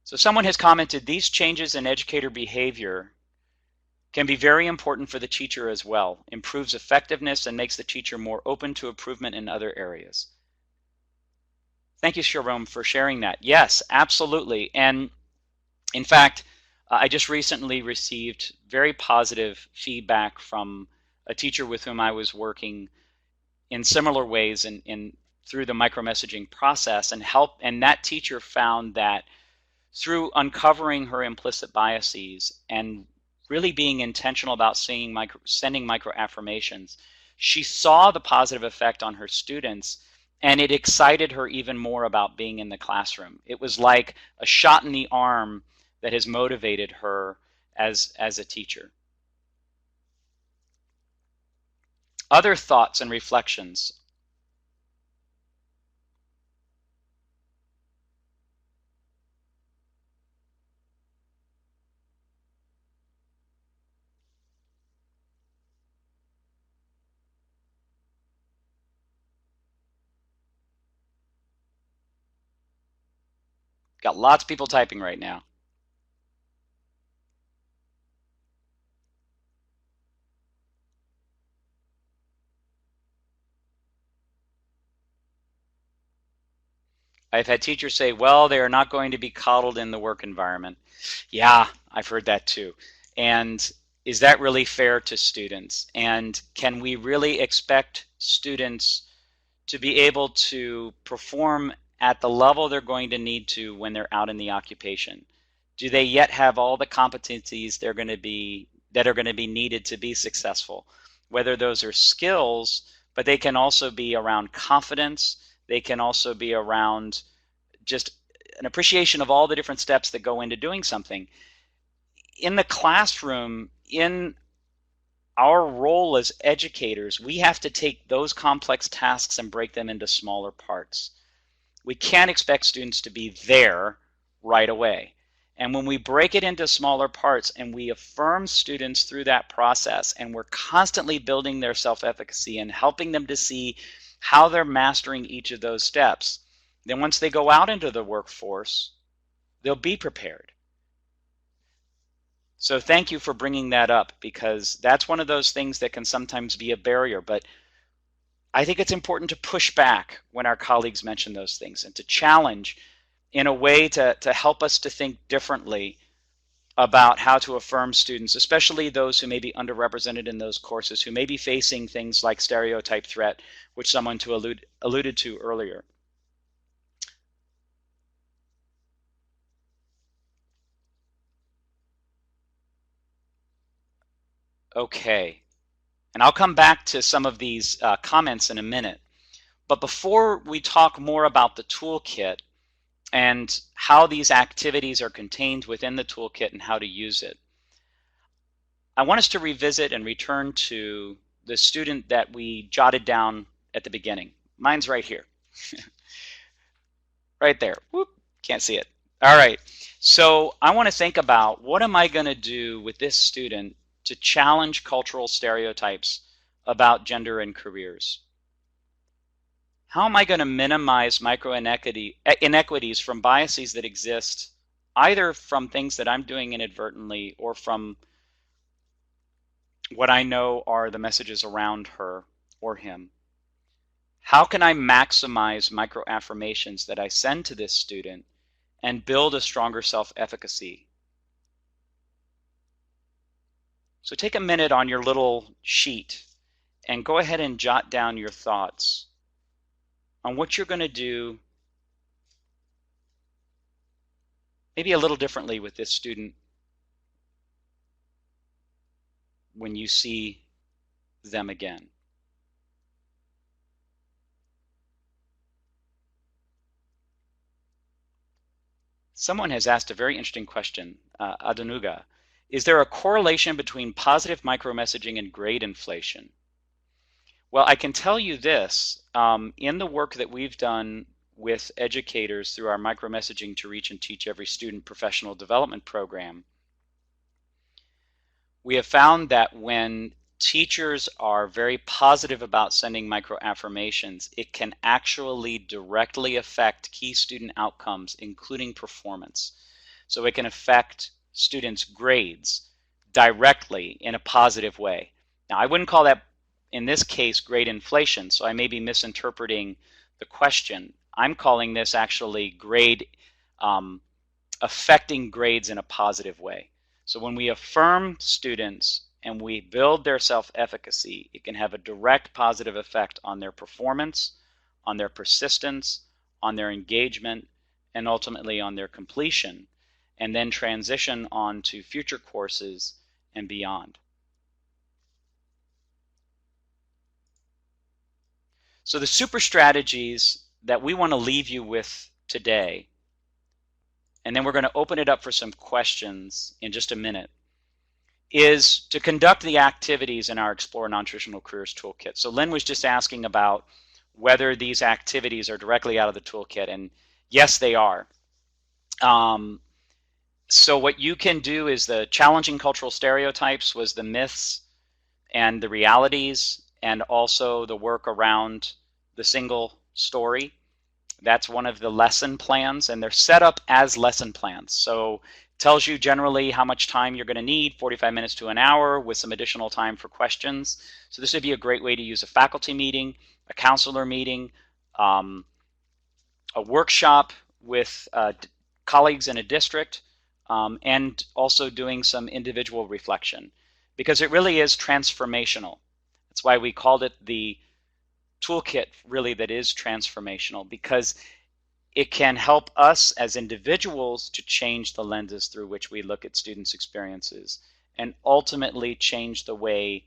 So someone has commented, these changes in educator behavior can be very important for the teacher as well, improves effectiveness and makes the teacher more open to improvement in other areas. Thank you, Sharon, for sharing that. Yes, absolutely. And in fact, I just recently received very positive feedback from a teacher with whom I was working in similar ways through the micromessaging process, and that teacher found that through uncovering her implicit biases and really being intentional about sending micro affirmations, she saw the positive effect on her students, and it excited her even more about being in the classroom. It was like a shot in the arm that has motivated her as a teacher. Other thoughts and reflections. Got lots of people typing right now. I've had teachers say, well, they are not going to be coddled in the work environment. Yeah, I've heard that too. And is that really fair to students? And can we really expect students to be able to perform at the level they're going to need to when they're out in the occupation? Do they yet have all the competencies that are going to be needed to be successful? Whether those are skills, but they can also be around confidence. They can also be around just an appreciation of all the different steps that go into doing something. In the classroom, in our role as educators, we have to take those complex tasks and break them into smaller parts. We can't expect students to be there right away. And when we break it into smaller parts and we affirm students through that process, and we're constantly building their self-efficacy and helping them to see how they're mastering each of those steps, then once they go out into the workforce, they'll be prepared. So thank you for bringing that up, because that's one of those things that can sometimes be a barrier. But I think it's important to push back when our colleagues mention those things and to challenge in a way to help us to think differently about how to affirm students, especially those who may be underrepresented in those courses, who may be facing things like stereotype threat, which someone alluded to earlier. Okay, and I'll come back to some of these comments in a minute. But before we talk more about the toolkit and how these activities are contained within the toolkit and how to use it, I want us to revisit and return to the student that we jotted down at the beginning. Mine's right here. Right there. Whoop, can't see it. All right. So I want to think about, what am I going to do with this student to challenge cultural stereotypes about gender and careers? How am I going to minimize micro inequities from biases that exist either from things that I'm doing inadvertently or from what I know are the messages around her or him? How can I maximize micro affirmations that I send to this student and build a stronger self-efficacy? So take a minute on your little sheet and go ahead and jot down your thoughts on what you're going to do maybe a little differently with this student when you see them again. Someone has asked a very interesting question, Adanuga. Is there a correlation between positive micromessaging and grade inflation? Well, I can tell you this, in the work that we've done with educators through our Micromessaging to Reach and Teach Every Student professional development program, we have found that when teachers are very positive about sending micro affirmations, it can actually directly affect key student outcomes, including performance. So it can affect students' grades directly in a positive way. Now, I wouldn't call that, in this case, grade inflation, so I may be misinterpreting the question. I'm calling this actually grade affecting grades in a positive way. So when we affirm students and we build their self-efficacy, it can have a direct positive effect on their performance, on their persistence, on their engagement, and ultimately on their completion, and then transition on to future courses and beyond. So the super strategies that we want to leave you with today, and then we're going to open it up for some questions in just a minute, is to conduct the activities in our Explore Non-Traditional Careers Toolkit. So Lynn was just asking about whether these activities are directly out of the toolkit, and yes, they are. So what you can do is the challenging cultural stereotypes was the myths and the realities, and also the work around the single story. That's one of the lesson plans, and they're set up as lesson plans. So it tells you generally how much time you're going to need, 45 minutes to an hour, with some additional time for questions. So this would be a great way to use a faculty meeting, a counselor meeting, a workshop with colleagues in a district, and also doing some individual reflection, because it really is transformational. That's why we called it the toolkit, really, that is transformational, because it can help us as individuals to change the lenses through which we look at students' experiences, and ultimately change the way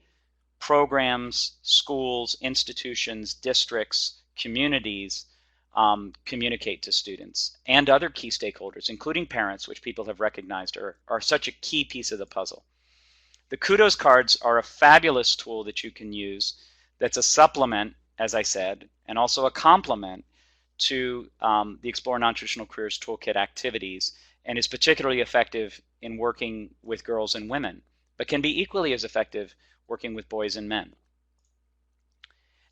programs, schools, institutions, districts, communities communicate to students and other key stakeholders, including parents, which people have recognized are such a key piece of the puzzle. The kudos cards are a fabulous tool that you can use that's a supplement, as I said, and also a complement to the Explore Non-Traditional Careers Toolkit activities, and is particularly effective in working with girls and women, but can be equally as effective working with boys and men.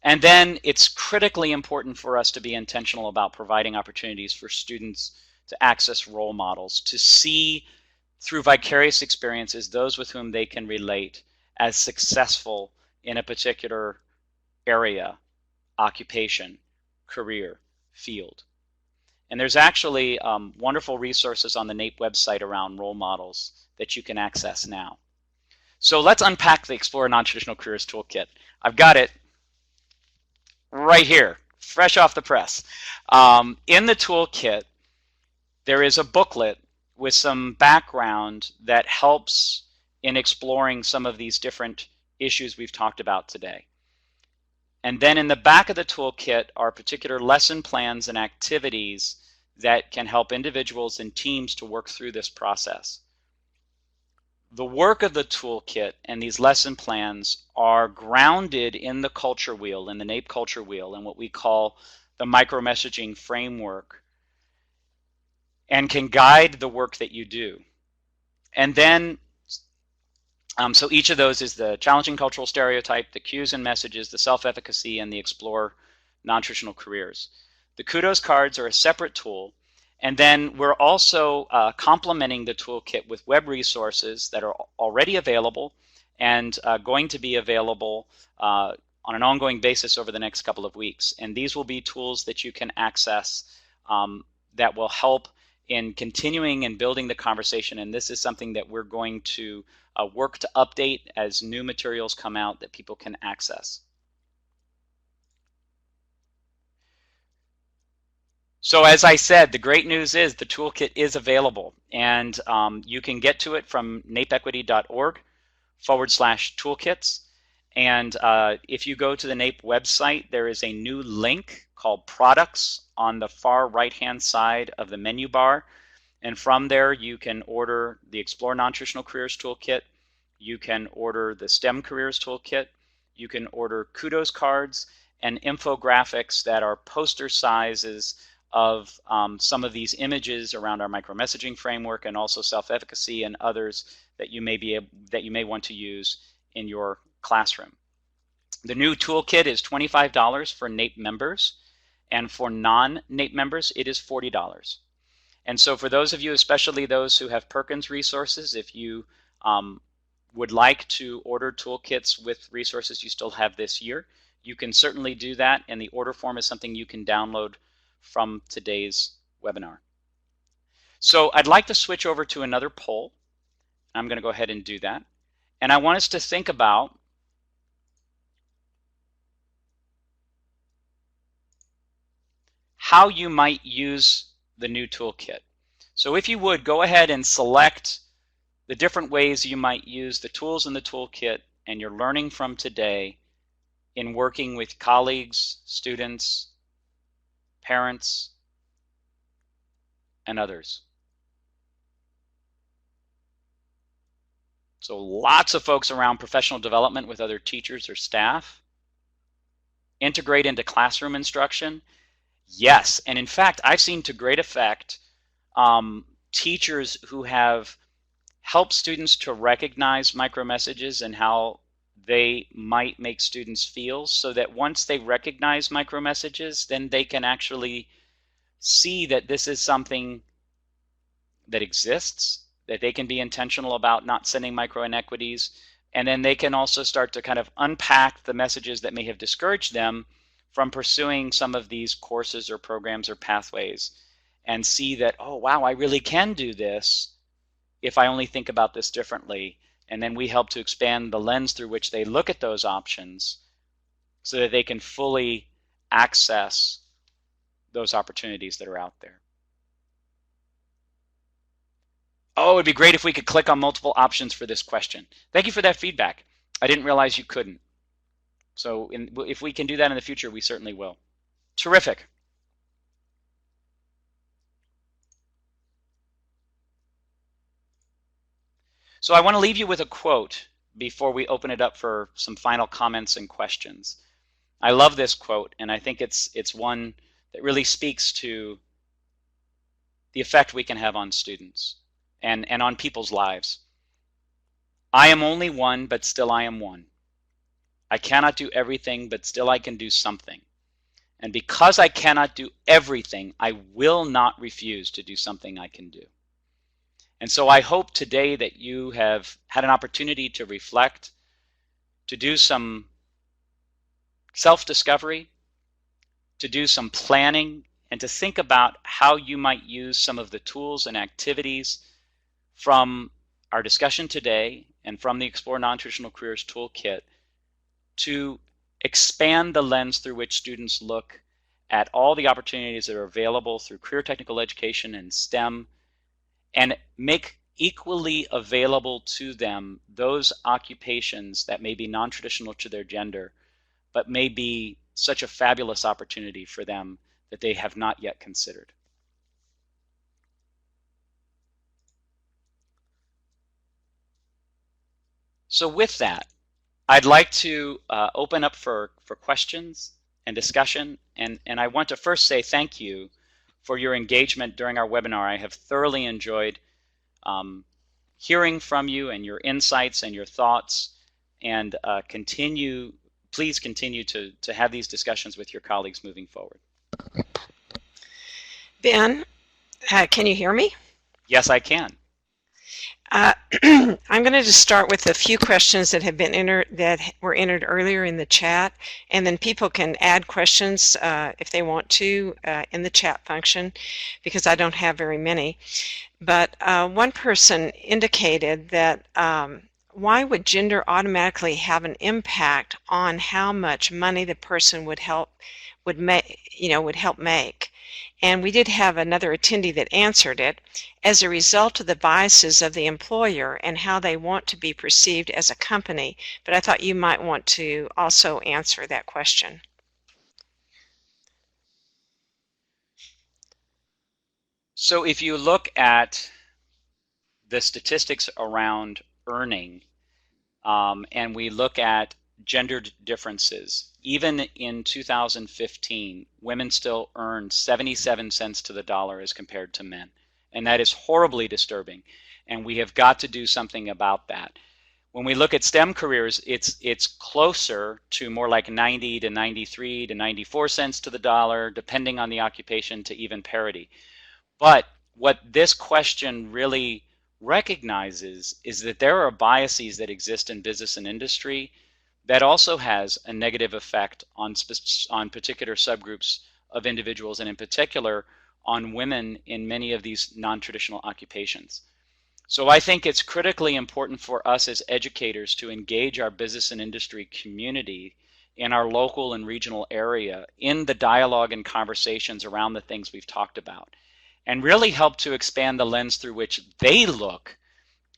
And then it's critically important for us to be intentional about providing opportunities for students to access role models, to see through vicarious experiences those with whom they can relate as successful in a particular area, occupation, career, field. And there's actually wonderful resources on the NAEP website around role models that you can access now. So let's unpack the Explore Non-Traditional Careers Toolkit. I've got it right here, fresh off the press. In the toolkit, there is a booklet with some background that helps in exploring some of these different issues we've talked about today. And then in the back of the toolkit are particular lesson plans and activities that can help individuals and teams to work through this process. the work of the toolkit and these lesson plans are grounded in the culture wheel, in the NAEP culture wheel, and what we call the micro-messaging framework, and can guide the work that you do. And then, so each of those is the challenging cultural stereotype, the cues and messages, the self-efficacy, and the explore non-traditional careers. The kudos cards are a separate tool. And then we're also complementing the toolkit with web resources that are already available and going to be available on an ongoing basis over the next couple of weeks. And these will be tools that you can access that will help in continuing and building the conversation. And this is something that we're going to work to update as new materials come out that people can access. So as I said, the great news is the toolkit is available, and you can get to it from naepequity.org/toolkits. And if you go to the NAEP website, there is a new link called Products on the far right-hand side of the menu bar. And from there, you can order the Explore Non-Traditional Careers Toolkit. You can order the STEM Careers Toolkit. You can order kudos cards and infographics that are poster sizes of some of these images around our micro-messaging framework, and also self-efficacy and others that you may want to use in your classroom. The new toolkit is $25 for NAEP members, and for non-NAEP members it is $40. And so for those of you, especially those who have Perkins resources, if you would like to order toolkits with resources you still have this year, you can certainly do that, and the order form is something you can download from today's webinar. So I'd like to switch over to another poll. I'm going to go ahead and do that. And I want us to think about how you might use the new toolkit. So if you would, go ahead and select the different ways you might use the tools in the toolkit and your learning from today in working with colleagues, students, parents, and others. So lots of folks around professional development with other teachers or staff. Integrate into classroom instruction. Yes, and in fact, I've seen to great effect teachers who have helped students to recognize micromessages and how they might make students feel, so that once they recognize micromessages, then they can actually see that this is something that exists, that they can be intentional about not sending micro inequities, and then they can also start to kind of unpack the messages that may have discouraged them from pursuing some of these courses or programs or pathways, and see that, oh wow, I really can do this if I only think about this differently. And then we help to expand the lens through which they look at those options so that they can fully access those opportunities that are out there. Oh, it'd be great if we could click on multiple options for this question. Thank you for that feedback. I didn't realize you couldn't. So if we can do that in the future, we certainly will. Terrific. So I want to leave you with a quote before we open it up for some final comments and questions. I love this quote, and I think it's one that really speaks to the effect we can have on students and on people's lives. I am only one, but still I am one. I cannot do everything, but still I can do something. And because I cannot do everything, I will not refuse to do something I can do. And so I hope today that you have had an opportunity to reflect, to do some self-discovery, to do some planning, and to think about how you might use some of the tools and activities from our discussion today and from the Explore Non-Traditional Careers Toolkit to expand the lens through which students look at all the opportunities that are available through career technical education and STEM, and make equally available to them those occupations that may be non-traditional to their gender, but may be such a fabulous opportunity for them that they have not yet considered. So with that, I'd like to open up for questions and discussion, and I want to first say thank you for your engagement during our webinar. I have thoroughly enjoyed hearing from you and your insights and your thoughts, and please continue to have these discussions with your colleagues moving forward. Ben, can you hear me? Yes, I can. I'm going to just start with a few questions that have been were entered earlier in the chat, and then people can add questions if they want to in the chat function, because I don't have very many. But one person indicated that why would gender automatically have an impact on how much money the person would help make? And we did have another attendee that answered it as a result of the biases of the employer and how they want to be perceived as a company. But I thought you might want to also answer that question. So if you look at the statistics around earning, and we look at gender differences, even in 2015, women still earn 77 cents to the dollar as compared to men. And that is horribly disturbing. And we have got to do something about that. When we look at STEM careers, it's closer to more like 90 to 93 to 94 cents to the dollar, depending on the occupation, to even parity. But what this question really recognizes is that there are biases that exist in business and industry that also has a negative effect on particular subgroups of individuals, and in particular on women in many of these non-traditional occupations. So I think it's critically important for us as educators to engage our business and industry community in our local and regional area in the dialogue and conversations around the things we've talked about, and really help to expand the lens through which they look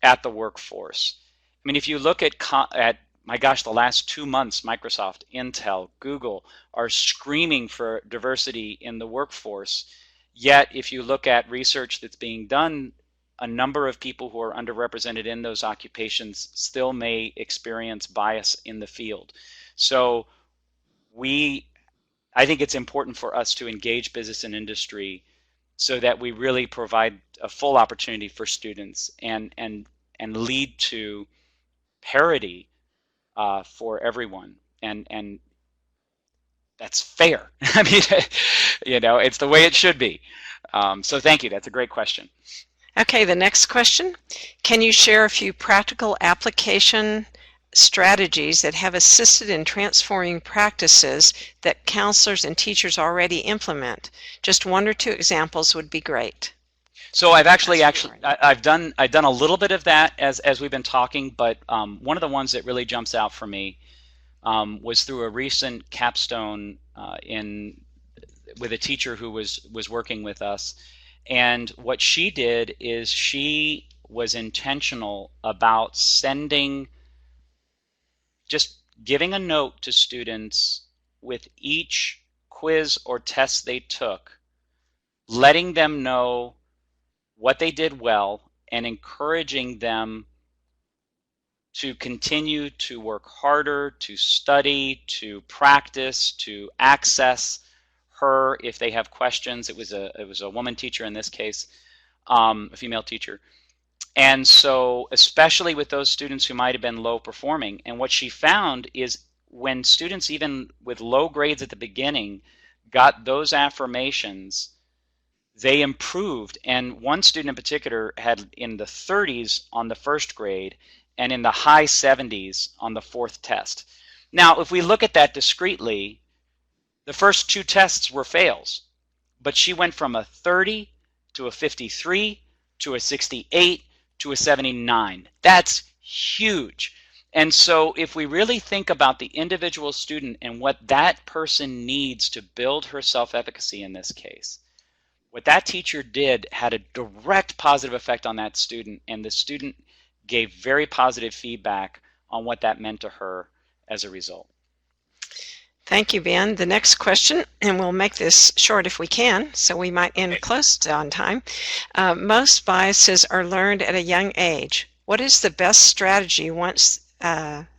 at the workforce. I mean, if you look at my gosh, the last 2 months, Microsoft, Intel, Google are screaming for diversity in the workforce. Yet, if you look at research that's being done, a number of people who are underrepresented in those occupations still may experience bias in the field. So I think it's important for us to engage business and industry so that we really provide a full opportunity for students and lead to parity for everyone, and that's fair. I mean, it's the way it should be. So thank you. That's a great question. Okay, the next question. Can you share a few practical application strategies that have assisted in transforming practices that counselors and teachers already implement? Just 1 or 2 examples would be great. So I've I've done a little bit of that as we've been talking, but one of the ones that really jumps out for me was through a recent capstone with a teacher who was working with us. And what she did is she was intentional about just giving a note to students with each quiz or test they took, letting them know what they did well and encouraging them to continue to work harder, to study, to practice, to access her if they have questions. It was a woman teacher in this case, a female teacher. And so especially with those students who might have been low performing, and what she found is when students even with low grades at the beginning got those affirmations, they improved. And one student in particular had in the 30s on the first grade and in the high 70s on the 4th test. Now, if we look at that discretely, the first 2 tests were fails, but she went from a 30 to a 53 to a 68 to a 79. That's huge. And so if we really think about the individual student and what that person needs to build her self-efficacy in this case, what that teacher did had a direct positive effect on that student, and the student gave very positive feedback on what that meant to her as a result. Thank you, Ben. The next question, and we'll make this short if we can, so we might end close on time. Most biases are learned at a young age. What is the best strategy once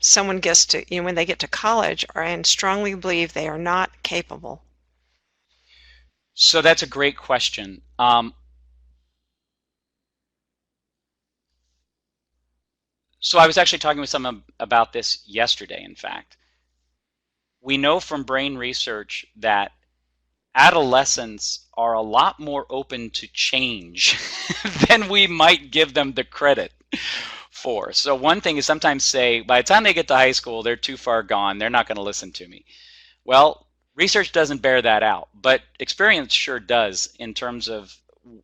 someone gets to, when they get to college, and strongly believe they are not capable? So that's a great question. So I was actually talking with someone about this yesterday, in fact. We know from brain research that adolescents are a lot more open to change than we might give them the credit for. So one thing is sometimes say, by the time they get to high school, they're too far gone, they're not going to listen to me. Well, research doesn't bear that out, but experience sure does in terms of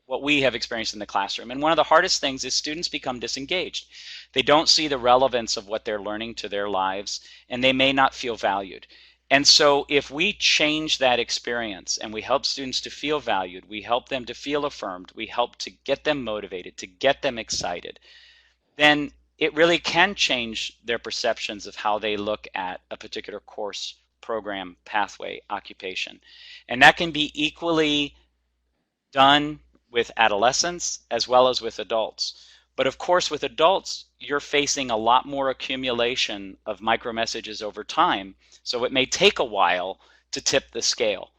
what we have experienced in the classroom. And one of the hardest things is students become disengaged. They don't see the relevance of what they're learning to their lives, and they may not feel valued. And so if we change that experience and we help students to feel valued, we help them to feel affirmed, we help to get them motivated, to get them excited, then it really can change their perceptions of how they look at a particular course, program, pathway, occupation. And that can be equally done with adolescents as well as with adults. But of course, with adults, you're facing a lot more accumulation of micromessages over time, so it may take a while to tip the scale.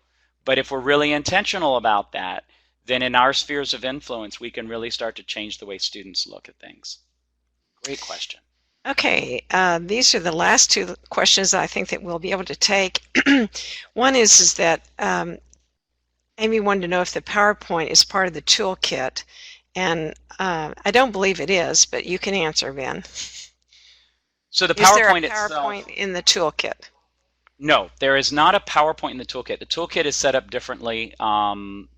But if we're really intentional about that, then in our spheres of influence, we can really start to change the way students look at things. Great question. Okay, these are the last two questions I think that we'll be able to take. One is that Amy wanted to know if the PowerPoint is part of the toolkit, and I don't believe it is, but you can answer, Ben. So the PowerPoint PowerPoint is there a itself, PowerPoint in the toolkit? No, there is not a PowerPoint in the toolkit. The toolkit is set up differently.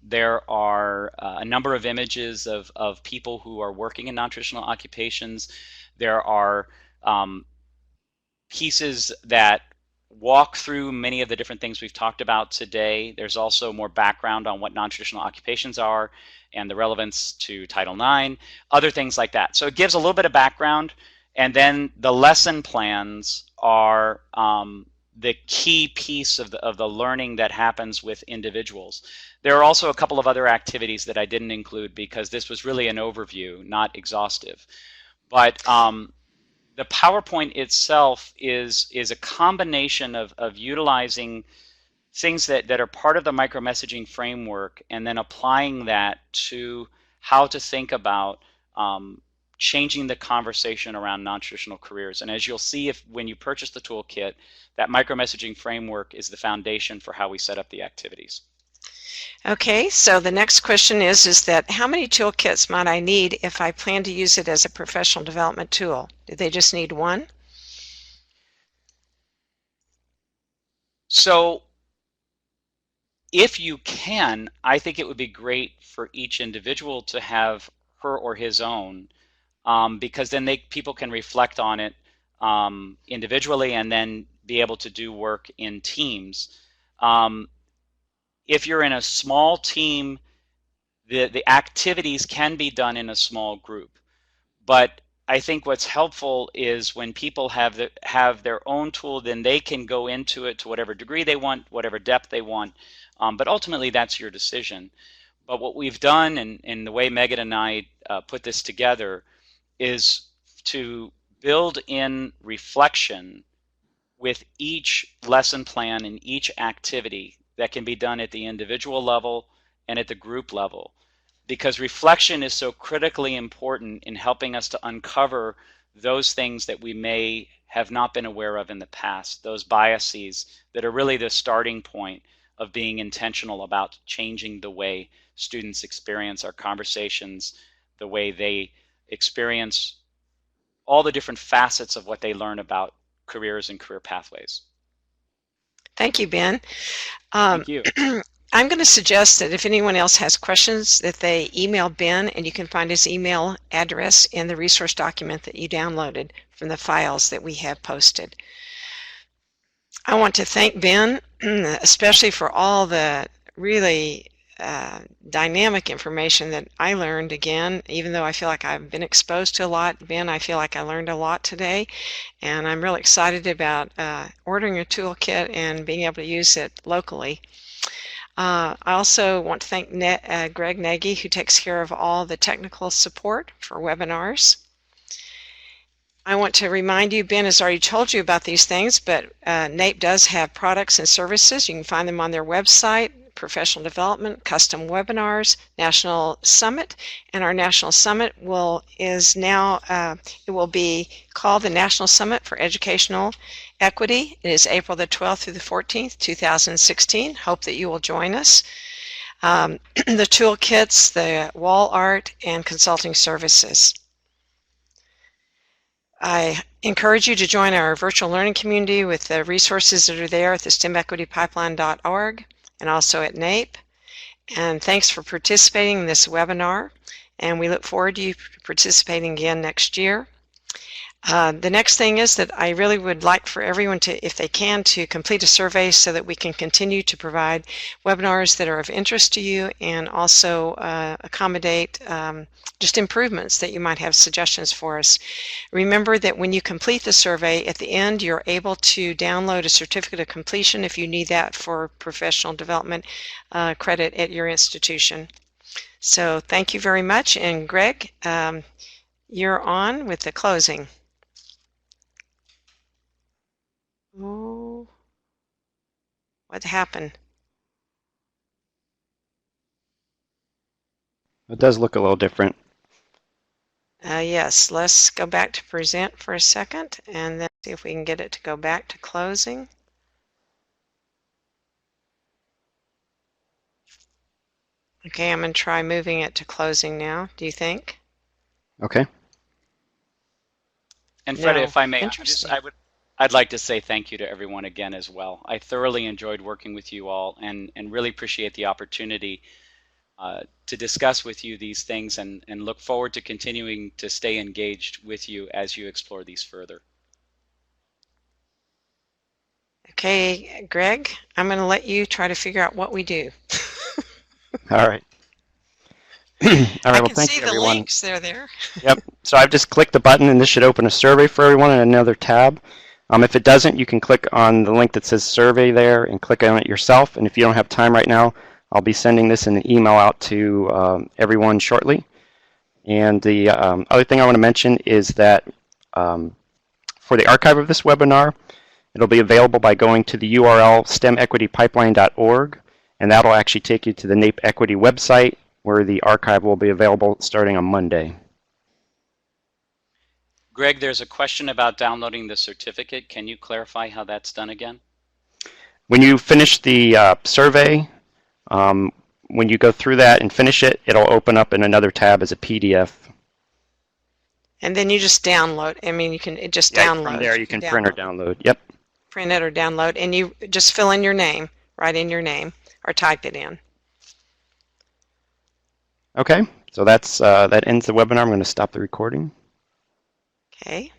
There are a number of images of people who are working in non-traditional occupations. There are pieces that walk through many of the different things we've talked about today. There's also more background on what non-traditional occupations are and the relevance to Title IX, other things like that. So it gives a little bit of background, and then the lesson plans are the key piece of the learning that happens with individuals. There are also a couple of other activities that I didn't include because this was really an overview, not exhaustive. But the PowerPoint itself is a combination of utilizing things that are part of the micromessaging framework and then applying that to how to think about changing the conversation around non-traditional careers. And as you'll see when you purchase the toolkit, that micromessaging framework is the foundation for how we set up the activities. Okay, so the next question is that how many toolkits might I need if I plan to use it as a professional development tool? Do they just need one? So if you can, I think it would be great for each individual to have her or his own, because then people can reflect on it individually and then be able to do work in teams. If you're in a small team, the activities can be done in a small group. But I think what's helpful is when people have their own tool, then they can go into it to whatever degree they want, whatever depth they want. But ultimately, that's your decision. But what we've done, and the way Megan and I put this together, is to build in reflection with each lesson plan and each activity that can be done at the individual level and at the group level. Because reflection is so critically important in helping us to uncover those things that we may have not been aware of in the past, those biases that are really the starting point of being intentional about changing the way students experience our conversations, the way they experience all the different facets of what they learn about careers and career pathways. Thank you, Ben. Thank you. I'm going to suggest that if anyone else has questions, that they email Ben, and you can find his email address in the resource document that you downloaded from the files that we have posted. I want to thank Ben, especially for all the really dynamic information that I learned again. Even though I feel like I've been exposed to a lot, Ben, I feel like I learned a lot today, and I'm really excited about ordering a toolkit and being able to use it locally. I also want to thank Greg Nagy, who takes care of all the technical support for webinars. I want to remind you, Ben has already told you about these things, but NAEP does have products and services. You can find them on their website: professional development, custom webinars, National Summit, and our National Summit is now, it will be called the National Summit for Educational Equity. It is April the 12th through the 14th, 2016. Hope that you will join us. The toolkits, the wall art, and consulting services. I encourage you to join our virtual learning community with the resources that are there at the stemequitypipeline.org and also at NAEP. And thanks for participating in this webinar, and we look forward to you participating again next year. The next thing is that I really would like for everyone to, if they can, to complete a survey so that we can continue to provide webinars that are of interest to you and also accommodate just improvements that you might have suggestions for us. Remember that when you complete the survey, at the end you're able to download a certificate of completion if you need that for professional development credit at your institution. So thank you very much, and Greg, you're on with the closing. Oh, what happened? It does look a little different. Yes, let's go back to present for a second and then see if we can get it to go back to closing. Okay, I'm going to try moving it to closing now. Do you think? Okay. And Freddie, No. if I may, Interesting. I'd like to say thank you to everyone again as well. I thoroughly enjoyed working with you all and really appreciate the opportunity to discuss with you these things and look forward to continuing to stay engaged with you as you explore these further. Okay, Greg, I'm going to let you try to figure out what we do. All right. All right, I well, can thank see you, the everyone. links. They're there. Yep. So I've just clicked the button, and this should open a survey for everyone in another tab. If it doesn't, you can click on the link that says survey there and click on it yourself. And if you don't have time right now, I'll be sending this in an email out to everyone shortly. And the other thing I want to mention is that for the archive of this webinar, it'll be available by going to the URL stemequitypipeline.org, and that'll actually take you to the NAEP Equity website, where the archive will be available starting on Monday. Greg, there's a question about downloading the certificate. Can you clarify how that's done again? When you finish the survey, when you go through that and finish it, it'll open up in another tab as a PDF. And then you just download. I mean, you can just Yeah, download. from there you can print or download. Yep. Print it or download, and you just fill in your name, write in your name, or type it in. Okay, so that ends the webinar. I'm going to stop the recording. Okay.